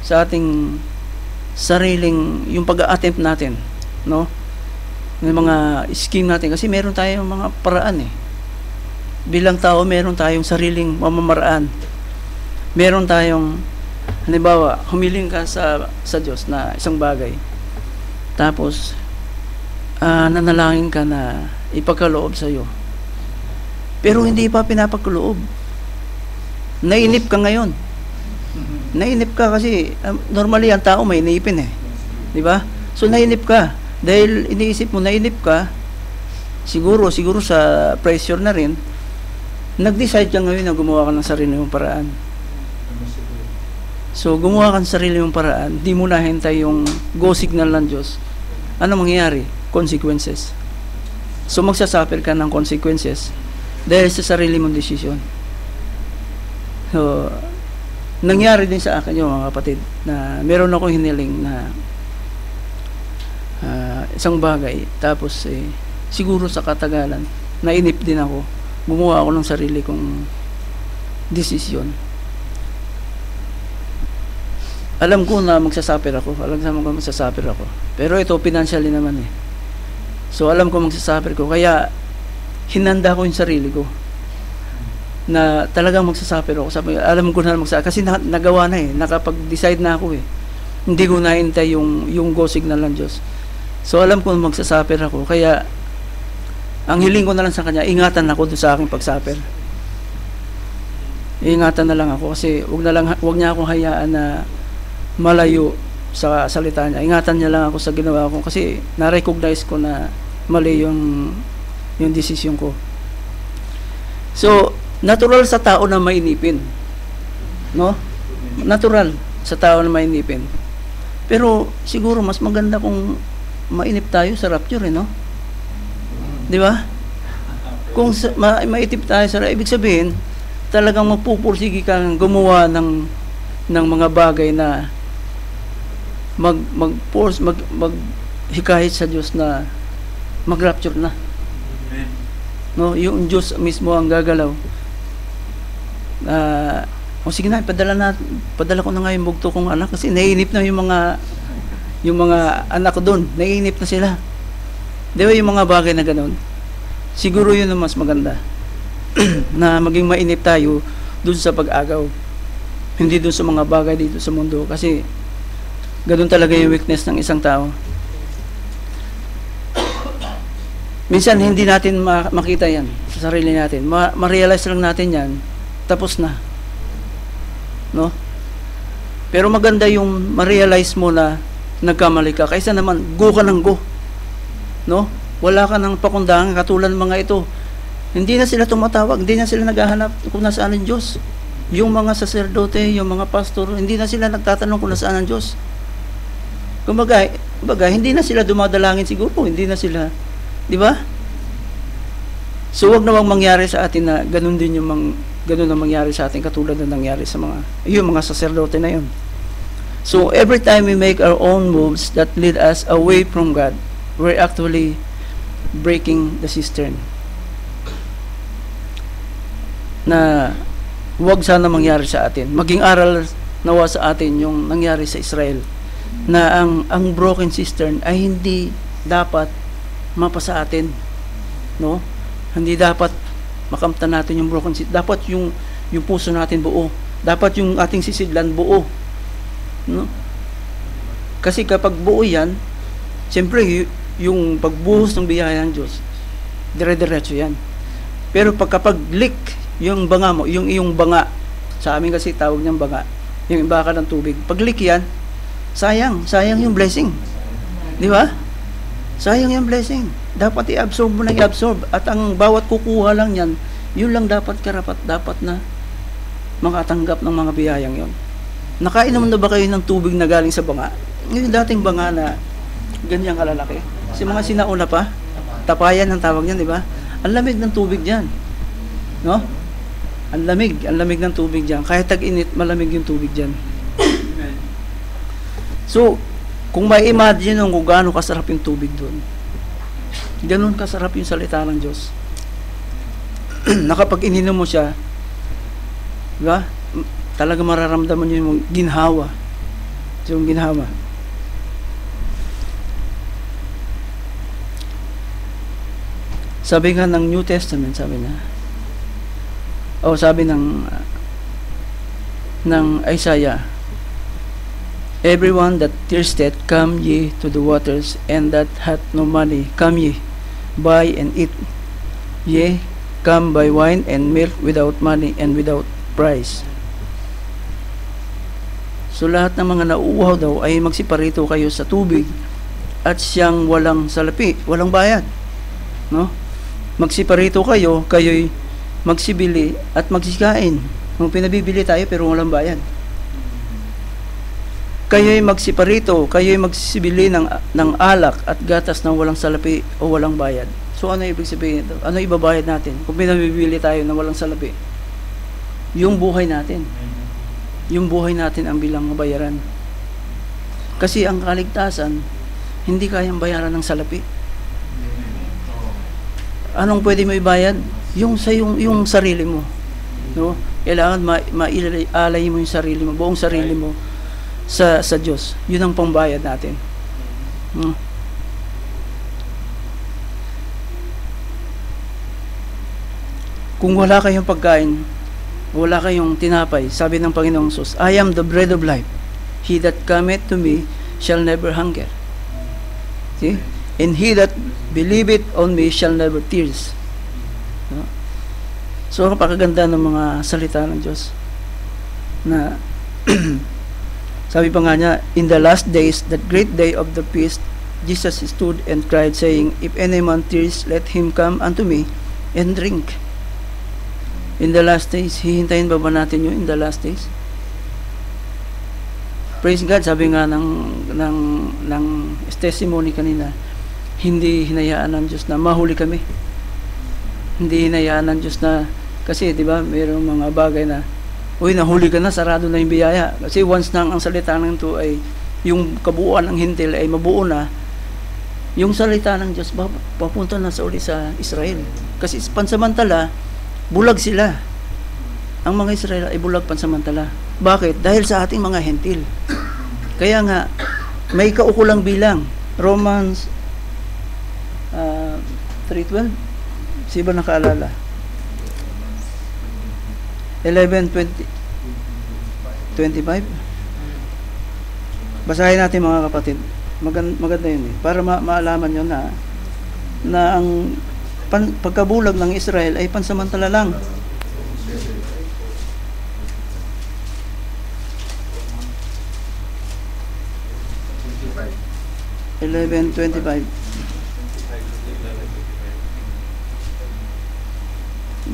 sa ating sariling yung pag-attempt natin, no? Yung mga scheme natin, kasi meron tayong mga paraan bilang tao, meron tayong sariling mamamaraan. Meron tayong, halimbawa, humiling ka sa Diyos na isang bagay, tapos nanalangin ka na ipagkaloob sa iyo, pero hindi pa pinapagkaloob. Nainip ka ngayon. Nainip ka kasi normally ang tao may iniipin di ba? So nainip ka dahil iniisip mo, nainip ka, siguro sa pressure na rin, nag-decide ka ngayon na gumawa ka ng sarili mong paraan. So gumawa ka ng sarili mong paraan, di mo nahintay yung go signal ng Diyos. Ano mangyayari? Consequences. So magsasuffer ka ng consequences dahil sa sarili mong desisyon. So nangyari din sa akin yung mga kapatid, na meron ako hiniling na isang bagay, tapos siguro sa katagalan nainip din ako, gumawa ako ng sarili kong desisyon. Alam ko na magsasuffer ako, pero ito financially naman so alam ko magsasuffer ko, kaya hinanda ko yung sarili ko na talagang magsasuffer ako. Alam ko na magsasuffer kasi nagawa na nakapag-decide na ako hindi ko nahintay yung go signal ng Diyos. So alam ko magsasuffer ako, kaya ang hiling ko na lang sa Kanya, ingatan ako doon sa aking pagsuffer. Ingatan na lang ako, kasi wag niya akong hayaan na malayo sa salita niya. Ingatan niya lang ako sa ginawa ko, kasi na-recognize ko na mali yung desisyon ko. So, natural sa tao na mainipin. No? Natural sa tao na mainipin. Pero siguro mas maganda kung mainip tayo sa rapture, no? Di ba? Kung maitip tayo sa ibig sabihin, talagang mapupursige kang gumawa ng mga bagay na maghikayat sa Diyos na mag-rapture na. No, yung Diyos mismo ang gagalaw. Sige na, padala ko na nga yung bugto kong anak kasi naiinip na yung mga anak ko doon. Naiinip na sila. Di ba yung mga bagay na gano'n? Siguro yun ang mas maganda. Na maging mainip tayo doon sa pag-agaw. Hindi doon sa mga bagay dito sa mundo. Kasi gano'n talaga yung weakness ng isang tao. Minsan hindi natin makita yan sa sarili natin. Ma-realize lang natin yan, tapos na. No? Pero maganda yung ma-realize mo na nagkamali ka. Kaysa naman, go ka ng go. No? Wala ka ng pakundangan katulad ng mga ito. Hindi na sila tumatawag, hindi na sila naghahanap kung nasaan ang Diyos. Yung mga saserdote, yung mga pastor, hindi na sila nagtatanong kung nasaan ang Diyos. Kumbaga, hindi na sila dumadalangin siguro, hindi na sila, di ba? So, wag namang mangyari sa atin na ganun din ganun na mangyari sa atin katulad na nangyari sa yung mga saserdote na yun. So, every time we make our own moves that lead us away from God, we're actually breaking the cistern. Na huwag sana mangyari sa atin. Maging aral nawa sa atin yung nangyari sa Israel na ang broken cistern ay hindi dapat mapasa atin. No? Hindi dapat makamtan natin yung broken cistern. Dapat yung puso natin buo. Dapat yung ating sisidlan buo. No? Kasi kapag buo yan, siyempre yung pagbuhos ng biyaya ng Diyos, dire-diretso yan. Pero kapag leak yung banga mo, yung iyong banga, sa amin kasi tawag niyang banga, yung baka ng tubig, pag leak yan, sayang yung blessing. Di ba? Sayang yung blessing. Dapat i-absorb mo na i-absorb. At ang bawat kukuha lang yan, yun lang dapat dapat na makatanggap ng mga biyayang yon. Nakainom na ba kayo ng tubig na galing sa banga? Yung dating banga na ganyang kalalaki. Kasi mga sinauna pa, tapayan ang tawag niyan, di ba? Ang lamig ng tubig diyan. No? Ang lamig ng tubig diyan. Kahit tag-init, malamig yung tubig diyan. So, kung may imagine kung gaano kasarap yung tubig doon, ganun kasarap yung salita ng Diyos. Na kapag ininom mo siya, di ba? Talaga mararamdaman nyo yung ginhawa. Yung ginhawa. Sabi nga ng New Testament, sabi ng Isaiah, everyone that thirsteth, come ye to the waters, and that hath no money, come ye, buy and eat. Yea, come buy wine and milk without money and without price. So lahat ng mga nauuhaw daw ay magsiparito kayo sa tubig at siyang walang salapi, walang bayad. No? Magsiparito kayo'y magsibili at magsikain. Kung pinabibili tayo pero walang bayad. Kayo'y magsiparito, kayo'y magsibili ng alak at gatas na walang salapi o walang bayad. So ano ibig sabihin ito? Ano ibabayad natin kung pinabibili tayo na walang salapi? Yung buhay natin. Yung buhay natin ang bilang bayaran. Kasi ang kaligtasan, hindi kayang bayaran ng salapi. Anong pwede mo ibayad? Yung sarili mo. No? Kailangan maialay mo yung sarili mo, buong sarili mo sa Diyos. Yun ang pambayad natin. No? Kung wala kayong pagkain, wala kayong tinapay, sabi ng Panginoong Sus, I am the bread of life. He that cometh to me shall never hunger. See? And he that believeth on me shall never thirst. No? So, napakaganda ng mga salita ng Diyos. Na, sabi pa nga niya, in the last days, that great day of the feast, Jesus stood and cried, saying, if any man thirst, let him come unto me and drink. In the last days, hihintayin ba natin yung in the last days? Praise God, sabi nga ng testimony kanina, hindi hinayaan ng Diyos na mahuli kami. Hindi hinayaan ng Diyos na, kasi di ba, mayroong mga bagay na, uy, nahuli ka na, sarado na yung biyaya. Kasi once na ang salita ng ito ay, yung kabuuan ng hintil ay mabuo na, yung salita ng Diyos, papunta na sa uli sa Israel. Kasi pansamantala, bulag sila. Ang mga Israel ay bulag pansamantala. Bakit? Dahil sa ating mga hentil. Kaya nga, may kaukulang bilang. Romans 3:12. Sino ba nakaalala? 11:25. Basahin natin mga kapatid. Maganda yun eh. Para maalaman nyo na ang pagkabulag ng Israel ay pansamantala lang.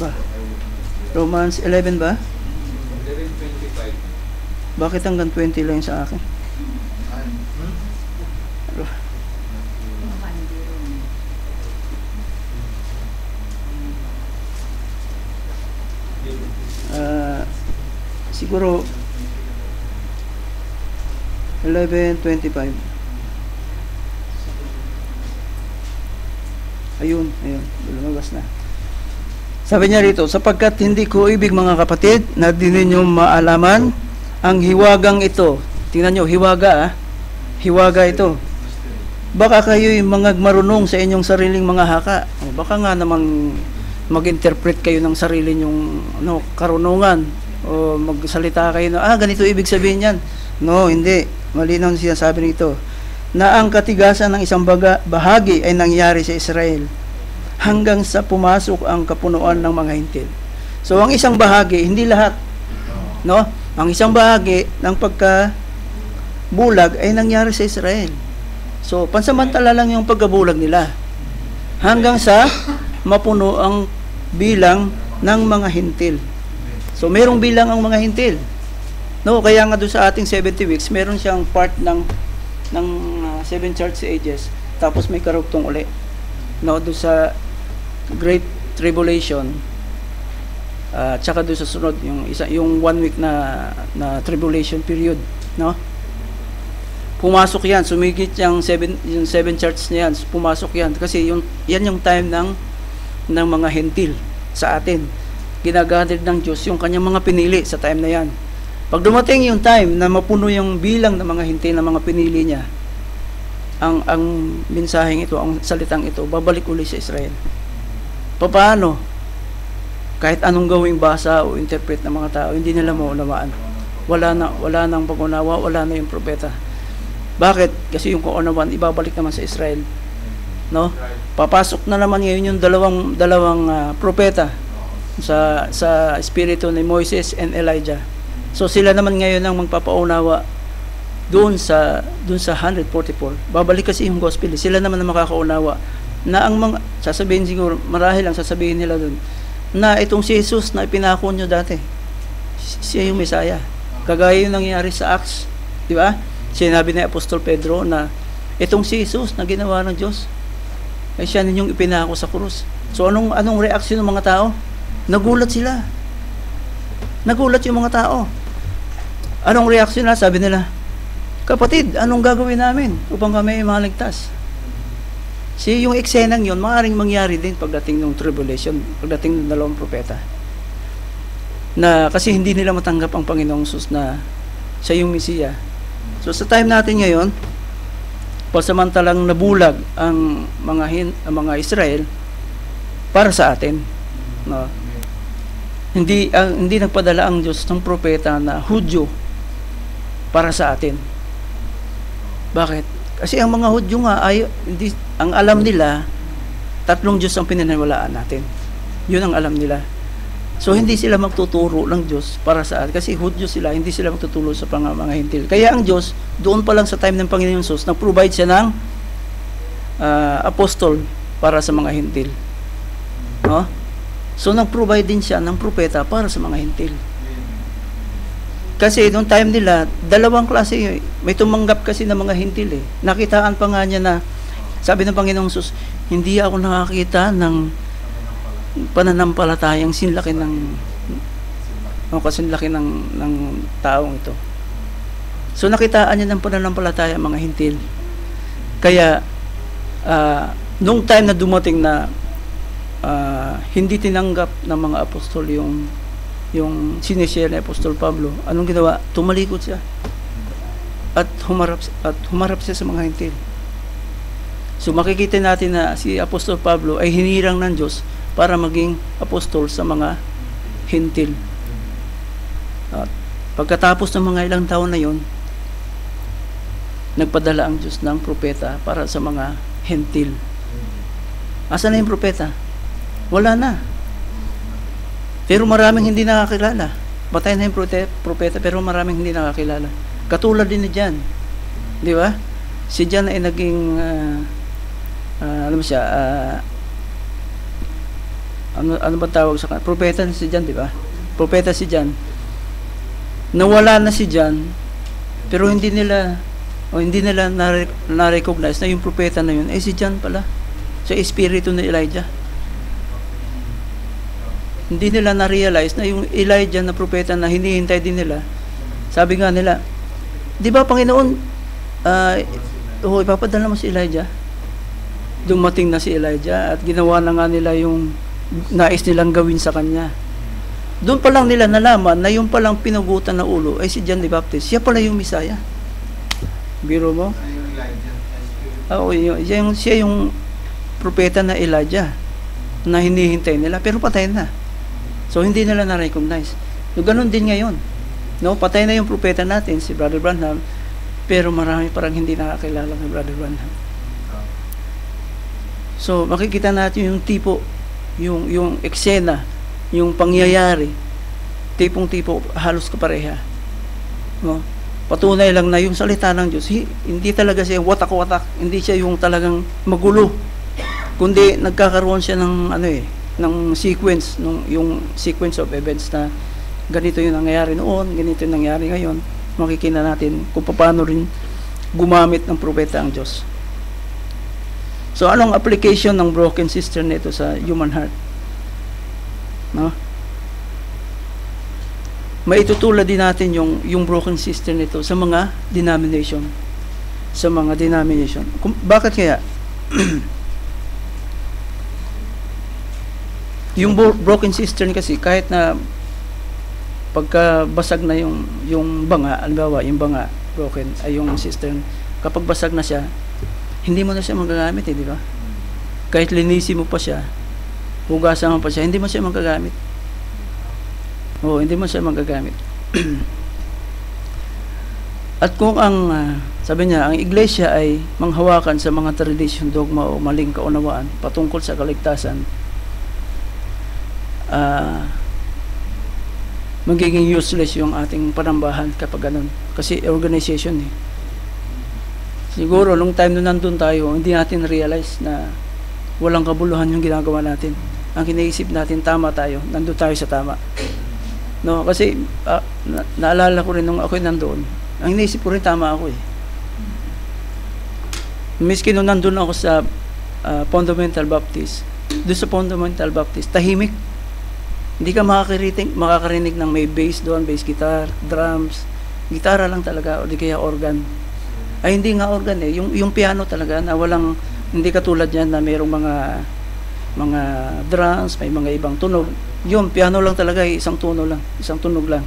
Ba? Romans 11 ba? 11:25. Bakit hanggang 20 lang sa akin? Siguro 11:25. Ayun, lumabas na. Sabi niya rito, sapagkat hindi ko ibig mga kapatid na di ninyo maalaman ang hiwagang ito. Tingnan nyo, hiwaga hiwaga ito. Baka kayo'y mga marunong sa inyong sariling mga haka. Baka nga naman mag-interpret kayo ng sarili nyong karunungan o magsalita kayo na, ganito ibig sabihin yan. No, hindi. Malinaw siya sabi nito na ang katigasan ng isang bahagi ay nangyari sa Israel hanggang sa pumasok ang kapunuan ng mga hintil. So, ang isang bahagi, hindi lahat. No? Ang isang bahagi ng pagkabulag ay nangyari sa Israel. So, pansamantala lang yung pagkabulag nila. Hanggang sa mapuno ang bilang ng mga hintil. So, merong bilang ang mga hintil. No, kaya nga doon sa ating 70 weeks, meron siyang part ng 7 church ages, tapos may karugtong uli. No, doon sa Great Tribulation, tsaka doon sa sunod, yung 1 week na tribulation period, no? Pumasok yan, sumigit yung 7 church na yan, pumasok yan, kasi yan yung time ng mga hentil sa atin. Ginagather ng Diyos yung kanyang mga pinili sa time na yan. Pag dumating yung time na mapuno yung bilang ng mga hintil na mga pinili niya, ang mensaheng ito, ang salitang ito, babalik uli sa Israel. Paano? Kahit anong gawing basa o interpret ng mga tao, hindi nila maunawaan. Wala nang pag-unawa, wala na yung propeta. Bakit? Kasi yung kaunawaan, ibabalik naman sa Israel. No? Papasok na naman ngayon yung dalawang propeta sa espiritu ni Moises and Elijah. So sila naman ngayon ang magpapaunawa doon sa 144. Babalik kasi yung gospel. Sila naman ang makakaunawa na ang mga sasabihin siguro, marahil ang sasabihin nila doon na itong si Jesus na ipinako nyo dati, siya yung Messiah. Kagaya yung nangyari sa Acts, di ba? Sinabi ni Apostol Pedro na itong si Jesus na ginawa ng Diyos ay siya ninyong ipinako sa krus. So anong reaksyon ng mga tao? Nagulat sila. Nagulat yung mga tao. Anong reaksyon na? Sabi nila, kapatid, anong gagawin namin upang kami maligtas? Yung eksenang yun, maaaring mangyari din pagdating ng tribulation, pagdating ng dalawang propeta. Na kasi hindi nila matanggap ang Panginoong Jesus na siya yung Mesiya. So sa time natin ngayon, pasamantalang nabulag ang mga Israel para sa atin. No? Hindi nagpadala ang Diyos ng propeta na Hudyo para sa atin. Bakit? Kasi ang mga Hudyo nga ang alam nila, 3 Diyos ang pinaniwalaan natin. Yun ang alam nila. So hindi sila magtuturo ng Diyos para sa atin. Kasi Hudyo sila, hindi sila magtuturo sa mga hintil. Kaya ang Diyos, doon pa lang sa time ng Panginoon Jesus, nag-provide siya ng apostol para sa mga hintil. No? So, nag-provide din siya ng propeta para sa mga hintil. Kasi noong time nila, dalawang klase, may tumanggap kasi ng mga hintil eh. Nakitaan pa nga niya na, sabi ng Panginoong Sus, hindi ako nakakita ng pananampalatayang sinlaki ng taong ito. So nakitaan niya ng pananampalataya mga hintil. Kaya, nung time na dumating na hindi tinanggap ng mga apostol yung sinishare ni Apostol Pablo, anong ginawa? Tumalikod siya at humarap siya sa mga hintil. So makikita natin na si Apostol Pablo ay hinirang ng Diyos para maging apostol sa mga hintil. At pagkatapos ng mga ilang taon na yon, nagpadala ang Diyos ng propeta para sa mga hintil. Asan na yung propeta? Wala na. Pero maraming hindi nakakilala. Patay na yung propeta, pero maraming hindi nakakilala. Katulad din ni John. Di ba? Si John ay naging, ano siya, ano ba tawag sa kanya? Propeta na si John, di ba? Propeta si John. Nawala na si John, pero hindi nila na-recognize na yung propeta na yun, si John pala. Sa espiritu ni Elijah. Hindi nila na-realize na yung Elijah na propeta na hinihintay din nila, sabi nga nila, di ba Panginoon, ipapadala mo si Elijah. Dumating na si Elijah at ginawa na nga nila yung nais nilang gawin sa kanya. Doon pa lang nila nalaman na yung palang pinugutan na ulo ay si John the Baptist. Siya pala yung Misaya. Biro mo? Siya yung propeta na Elijah na hinihintay nila, pero patay na. So, hindi nila na-recognize. So, ganun din ngayon. No? Patay na yung propeta natin, si Brother Branham, pero marami parang hindi nakakilala kay Brother Branham. So, makikita natin yung tipo, yung eksena, yung pangyayari, tipong-tipo, halos kapareha. No? Patunay lang na yung salita ng Diyos, hindi talaga siya watak-watak, hindi siya yung talagang magulo, kundi nagkakaroon siya ng ng sequence, yung sequence of events na ganito yung nangyayari noon, ganito yung nangyayari ngayon. Makikita natin kung paano rin gumamit ng propeta ang Diyos. So, anong application ng broken cistern nito sa human heart? No? Maitutulad din natin yung broken cistern nito sa mga denomination. Bakit kaya? Yung broken cistern kasi, kahit na pagkabasag na yung banga, alimbawa, yung banga broken, ay yung cistern, kapag basag na siya, hindi mo na siya magagamit, di ba? Kahit linisin mo pa siya, hugasan mo pa siya, hindi mo siya magagamit. Hindi mo siya magagamit. At kung sabi niya, ang iglesia ay manghawakan sa mga tradisyon, dogma o maling kaunawaan patungkol sa kaligtasan, magiging useless yung ating panambahan kapag ganun. Kasi organization eh. Siguro, nung time na nandun tayo, hindi natin realize na walang kabuluhan yung ginagawa natin. Ang kinaisip natin, tama tayo. Nandun tayo sa tama. No, kasi naalala ko rin nung ako'y nandoon, ang iniisip ko rin tama ako eh. Miski nung nandun ako sa Fundamental Baptist, doon sa Fundamental Baptist, tahimik. Hindi ka makakarinig ng may bass doon, bass guitar, drums, gitara lang talaga, o di kaya organ. Ay hindi nga organ eh, yung piano talaga na walang, hindi katulad yan na mayroong mga drums, may mga ibang tunog. Yung piano lang talaga, isang tunog lang.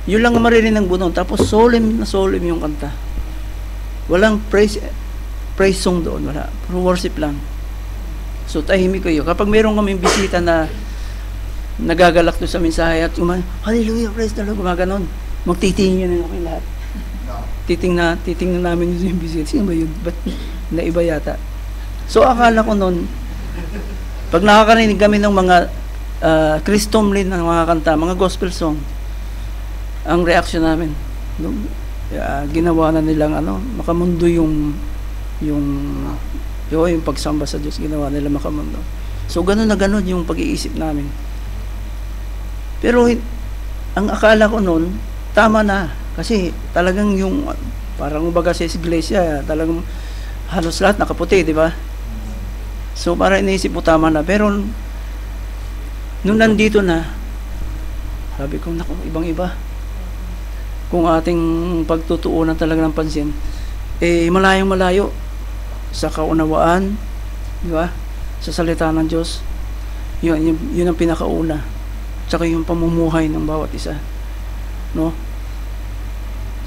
Yun lang ang maririnig ng bunon, tapos solemn yung kanta. Walang praise song doon, wala. Puro worship lang. So tahimik kayo. Kapag mayroong kaming bisita na nagagalak doon sa mensahe at hallelujah, praise the Lord, gumaganon. Magtitingin na kayo lahat. Titingnan namin yung bisita. Sino ba yun? Ba't naiba yata? So akala ko noon, pag nakakarinig kami ng mga Christomlin na mga kanta, mga gospel song, ang reaction namin, ginawa na nilang makamundo yung pagsamba sa Diyos, ginawa nila makamundo. So, gano'n na gano'n yung pag-iisip namin. Pero ang akala ko noon, tama na. Kasi talagang yung, parang umaga sa iglesia, talagang halos lahat nakaputi, di ba? So, para iniisip mo, tama na. Pero, nung nandito na, sabi ko, naku, ibang-iba. Kung ating pagtutuunan talaga ng pansin, malayong malayo sa kaunawaan, di ba? Sa salita ng Diyos. Yun ang pinakauna. Tsaka yung pamumuhay ng bawat isa. No?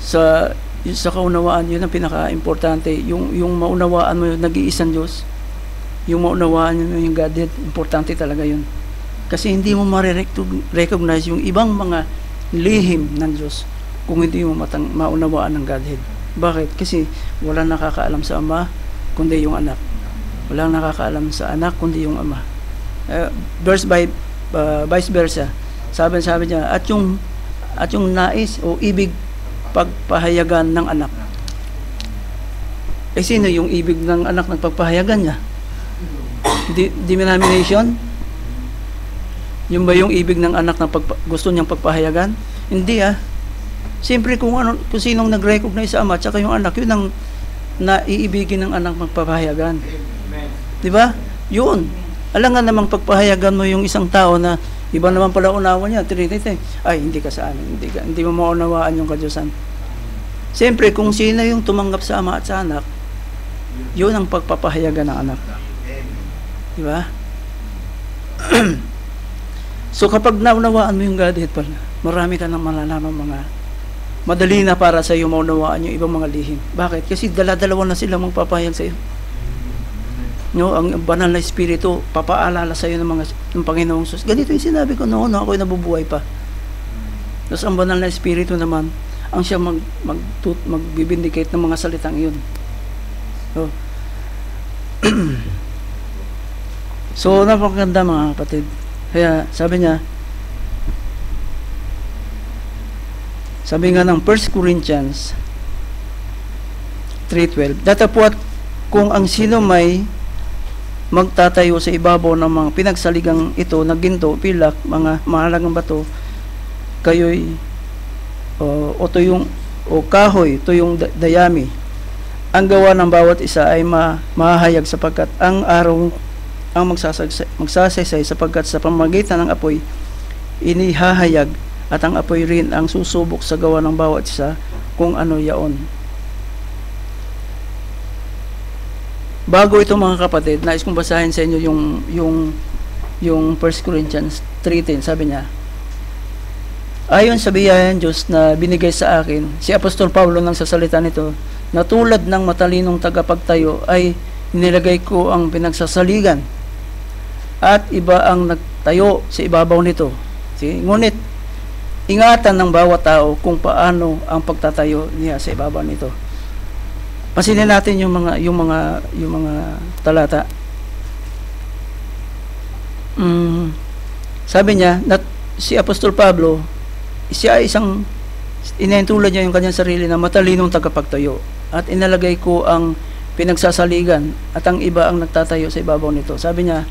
Sa kaunawaan, yun ang pinaka-importante. Yung maunawaan mo yung nag-iisang Diyos, yung maunawaan mo yung Godhead, importante talaga yun. Kasi hindi mo ma-recognize yung ibang mga lihim ng Diyos kung hindi mo maunawaan ng Godhead. Bakit? Kasi walang nakakaalam sa Ama, kundi yung anak. Walang nakakaalam sa anak, kundi yung Ama. Vice versa. Sabi niya, at yung nais o ibig pagpahayagan ng anak. Sino yung ibig ng anak na pagpahayagan niya? Denomination? Yung ba yung ibig ng anak na gusto niyang pagpahayagan? Hindi Siyempre kung sinong nag-recognize sa Ama at saka yung anak, yun ang naiibigin ng anak magpapahayagan. Di ba? Yun. Alangan namang pagpahayagan mo yung isang tao na iba naman pala unawa niya, ay, hindi ka sa amin, hindi mo maunawaan yung kadyusan. Siyempre, kung sino yung tumanggap sa Ama at sa anak, yun ang pagpapahayagan ng anak. Di ba? So, kapag naunawaan mo yung Godhead pala, marami ka nang malalaman madali na para sa iyo maunawaan yung ibang mga lihim. Bakit? Kasi dala-dalawa na sila magpapahayag sa iyo. No, ang banal na espiritu papaalala sa iyo ng Panginoong Diyos. Ganito yung sinabi ko noon, ako'y nabubuhay pa. Tapos ang banal na espiritu naman, ang siya magbibindicate ng mga salitang iyon. So, so napakaganda mga kapatid. Kaya sabi nga ng 1 Corinthians 3:12, datapwat kung ang sino may magtatayo sa ibabaw ng mga pinagsaligang ito na ginto, pilak, mga mahalagang bato, kayo'y o kahoy, tuyong dayami, ang gawa ng bawat isa ay mahahayag sapagkat ang araw ang magsasaysay sapagkat sa pamamagitan ng apoy inihahayag at ang apoy rin ang susubok sa gawa ng bawat isa kung ano yaon. Bago ito mga kapatid, nais kong basahin sa inyo yung 1 Corinthians 3:10. Sabi niya, ayon sa biyaya ng Diyos na binigay sa akin, si Apostol Pablo nang sasalita nito, na tulad ng matalinong tagapagtayo ay nilagay ko ang pinagsasaligan at iba ang nagtayo sa ibabaw nito. Ngunit ingatan ng bawat tao kung paano ang pagtatayo niya sa ibabaw nito. Pasinin natin yung mga talata. Sabi niya na si Apostol Pablo, siya ay inentulad niya yung kanyang sarili na matalinong tagapagtayo at inalagay ko ang pinagsasaligan at ang iba ang nagtatayo sa ibabaw nito. Sabi niya,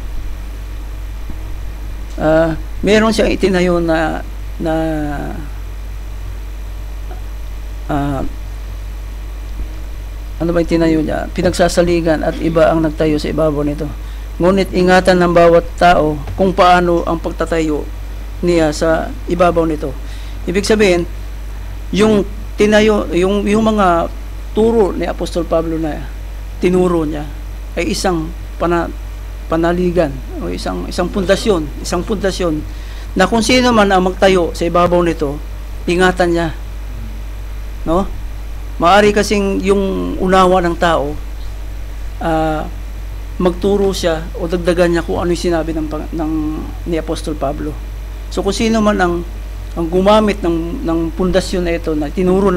meron siyang itinayo na ano ba itinayo niya? Pinagsasaligan at iba ang nagtayo sa ibabaw nito. Ngunit ingatan ng bawat tao kung paano ang pagtatayo niya sa ibabaw nito. Ibig sabihin, yung mga turo ni Apostol Pablo na tinuro niya ay isang panaligan o isang pundasyon na kung sino man ang magtayo sa ibabaw nito, ingatan niya. No? Maari kasing yung unawa ng tao, magturo siya o dagdagan niya kung ano yung sinabi ni Apostol Pablo. So kung sino man ang gumamit ng pundasyon na ito na tinuro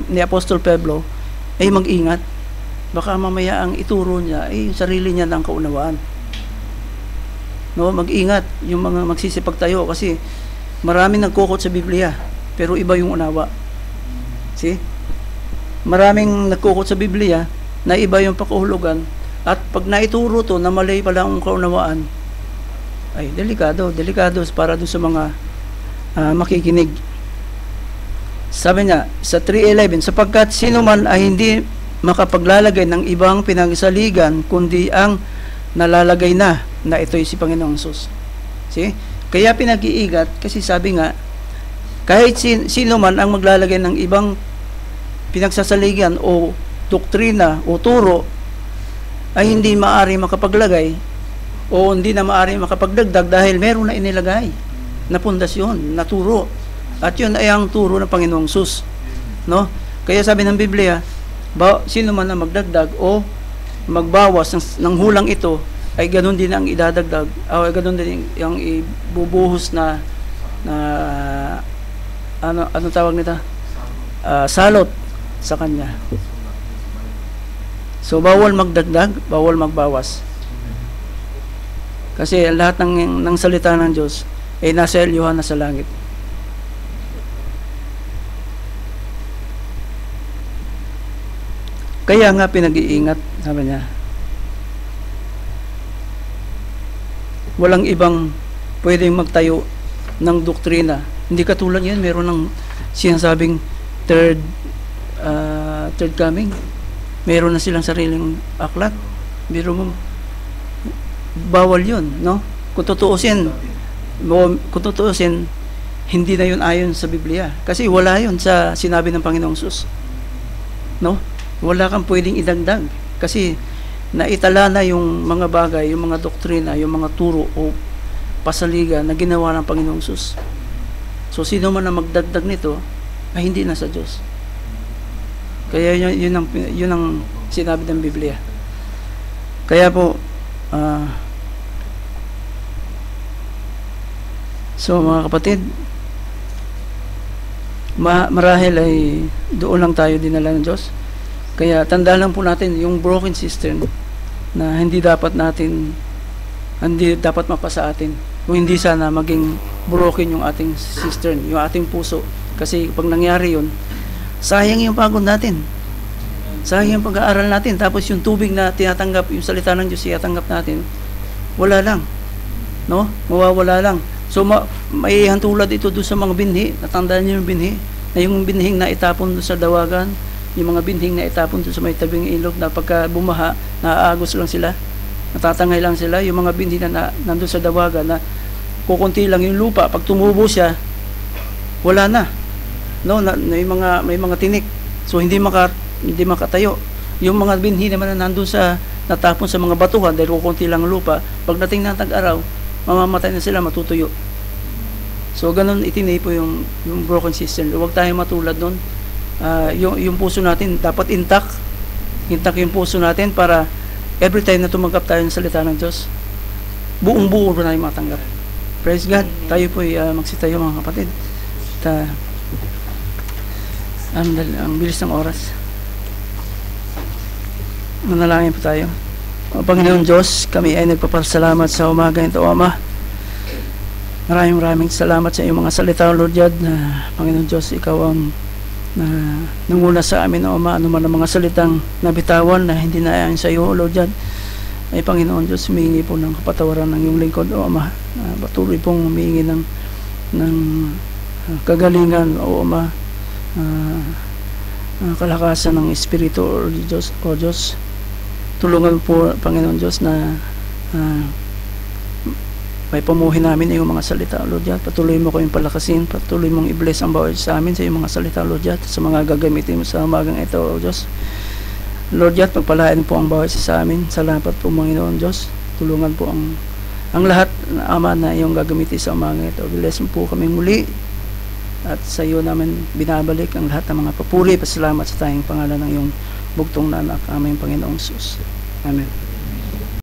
ni Apostol Pablo, ay mag-ingat. Baka mamaya ang ituro niya ay yung sarili niya ng kaunawaan. No, mag-ingat yung mga magsisipagtayo kasi maraming nagkukot sa Biblia pero iba yung unawa. See? Maraming nagkukot sa Biblia na iba yung pakahulugan at pag naituro to na mali pala ang kaunawaan, ay delikado para doon sa mga makikinig. Sabi niya sa 3:11, sapagkat sino man ay hindi makapaglalagay ng ibang pinagsaligan kundi ang nalalagay na ito'y si Panginoong Hesus. See? Kaya pinag-iingat kasi sabi nga kahit sino man ang maglalagay ng ibang pinagsasaligan o doktrina o turo ay hindi maaari makapaglagay o hindi na maaari makapagdagdag dahil meron na inilagay na pundasyon, na turo. At yun ay ang turo ng Panginoong Hesus. No? Kaya sabi ng Biblia, sino man na magdagdag o magbawas ng hulang ito, ay ganun din ang idadagdag, o ay ganun din ang ibubuhos na ano tawag nito? Salot sa kanya. So, bawal magdagdag, bawal magbawas. Kasi lahat ng salita ng Diyos ay nasa ilyuhan na sa langit. Kaya nga pinag-iingat, sabi niya. Walang ibang pwedeng magtayo ng doktrina. Hindi katulad yan, meron ng sinasabing third coming. Meron na silang sariling aklat. Bawal yun, no? Kung tutuusin, hindi na yun ayon sa Biblia. Kasi wala yun sa sinabi ng Panginoong Hesus. No? Wala kang pwedeng idagdag. Kasi naitala na yung mga bagay, yung mga doktrina, yung mga turo o pasaliga na ginawa ng Panginoong Hesus. So, sino man na magdagdag nito, ay hindi na sa Diyos. Kaya yun ang sinabi ng Biblia. Kaya po, so mga kapatid, marahil ay doon lang tayo dinala ng Diyos. Kaya tandaan lang po natin yung broken cistern na hindi dapat mapasa atin. Kung hindi sana maging broken yung ating cistern, yung ating puso. Kasi pag nangyari yun, sayang yung pagod natin. Sayang yung pag-aaral natin. Tapos yung tubig na tinatanggap, yung salita ng Diyos tinatanggap natin, wala lang. No? Mawawala lang. So, may hantulad ito doon sa mga binhi. Natandaan niyo yung binhi? Na yung binhing na itapon doon sa dawagan, yung mga binhing na itapon doon sa may tabing ilog na pagka bumaha, naaagos lang sila. Natatangay lang sila. Yung mga binhi na nandun sa dawagan na kukunti lang yung lupa. Pag tumubo siya, wala na. No, may mga tinik. So hindi makatayo. Yung mga binhi naman na nandun sa natapon sa mga batuhan dahil kukunti lang lupa, pagdating ng tag-araw, mamamatay na sila, matutuyo. So ganun itinipo yung broken system. Huwag tayong matulad nun. Yung puso natin dapat intact yung puso natin para every time na tumanggap tayo ng salita ng Diyos, buong-buo na tayo matanggap. Praise God. Tayo po magsitayo mga kapatid. Ang bilis ng oras. Manalangin po tayo. O Panginoon Diyos, kami ay nagpapasalamat sa umaga ito, Ama. Maraming salamat sa iyong mga salita, Lord God, na Panginoon Diyos, ikaw ang nanguna sa amin, O Ama, anuman ang mga salitang nabitawan na hindi na ayon sa iyo, Lord God. Ay Panginoon Diyos, humingi po ng kapatawaran ng iyong lingkod, O Ama. Patuloy pong humingi ng kagalingan, O Ama. Kalakasan ng Espiritu o Diyos. Tulungan po, Panginoon Diyos, na may pamuhin namin yung mga salita, Lord God. Patuloy mo ko yung palakasin, patuloy mong i-bless ang bawat sa amin sa yung mga salita, Lord God, sa mga gagamitin mo sa umagang ito, O Diyos. Lord God, pagpalain po ang bawat sa amin. Salamat po, Panginoon Diyos. Tulungan po ang lahat na Ama na yung gagamitin sa umagang ito. Bless mo po kami muli. At sa iyo namin binabalik ang lahat ng mga papuri. Pasalamat sa tayong pangalan ng iyong bugtong na anak, aming Panginoong Hesus. Amen.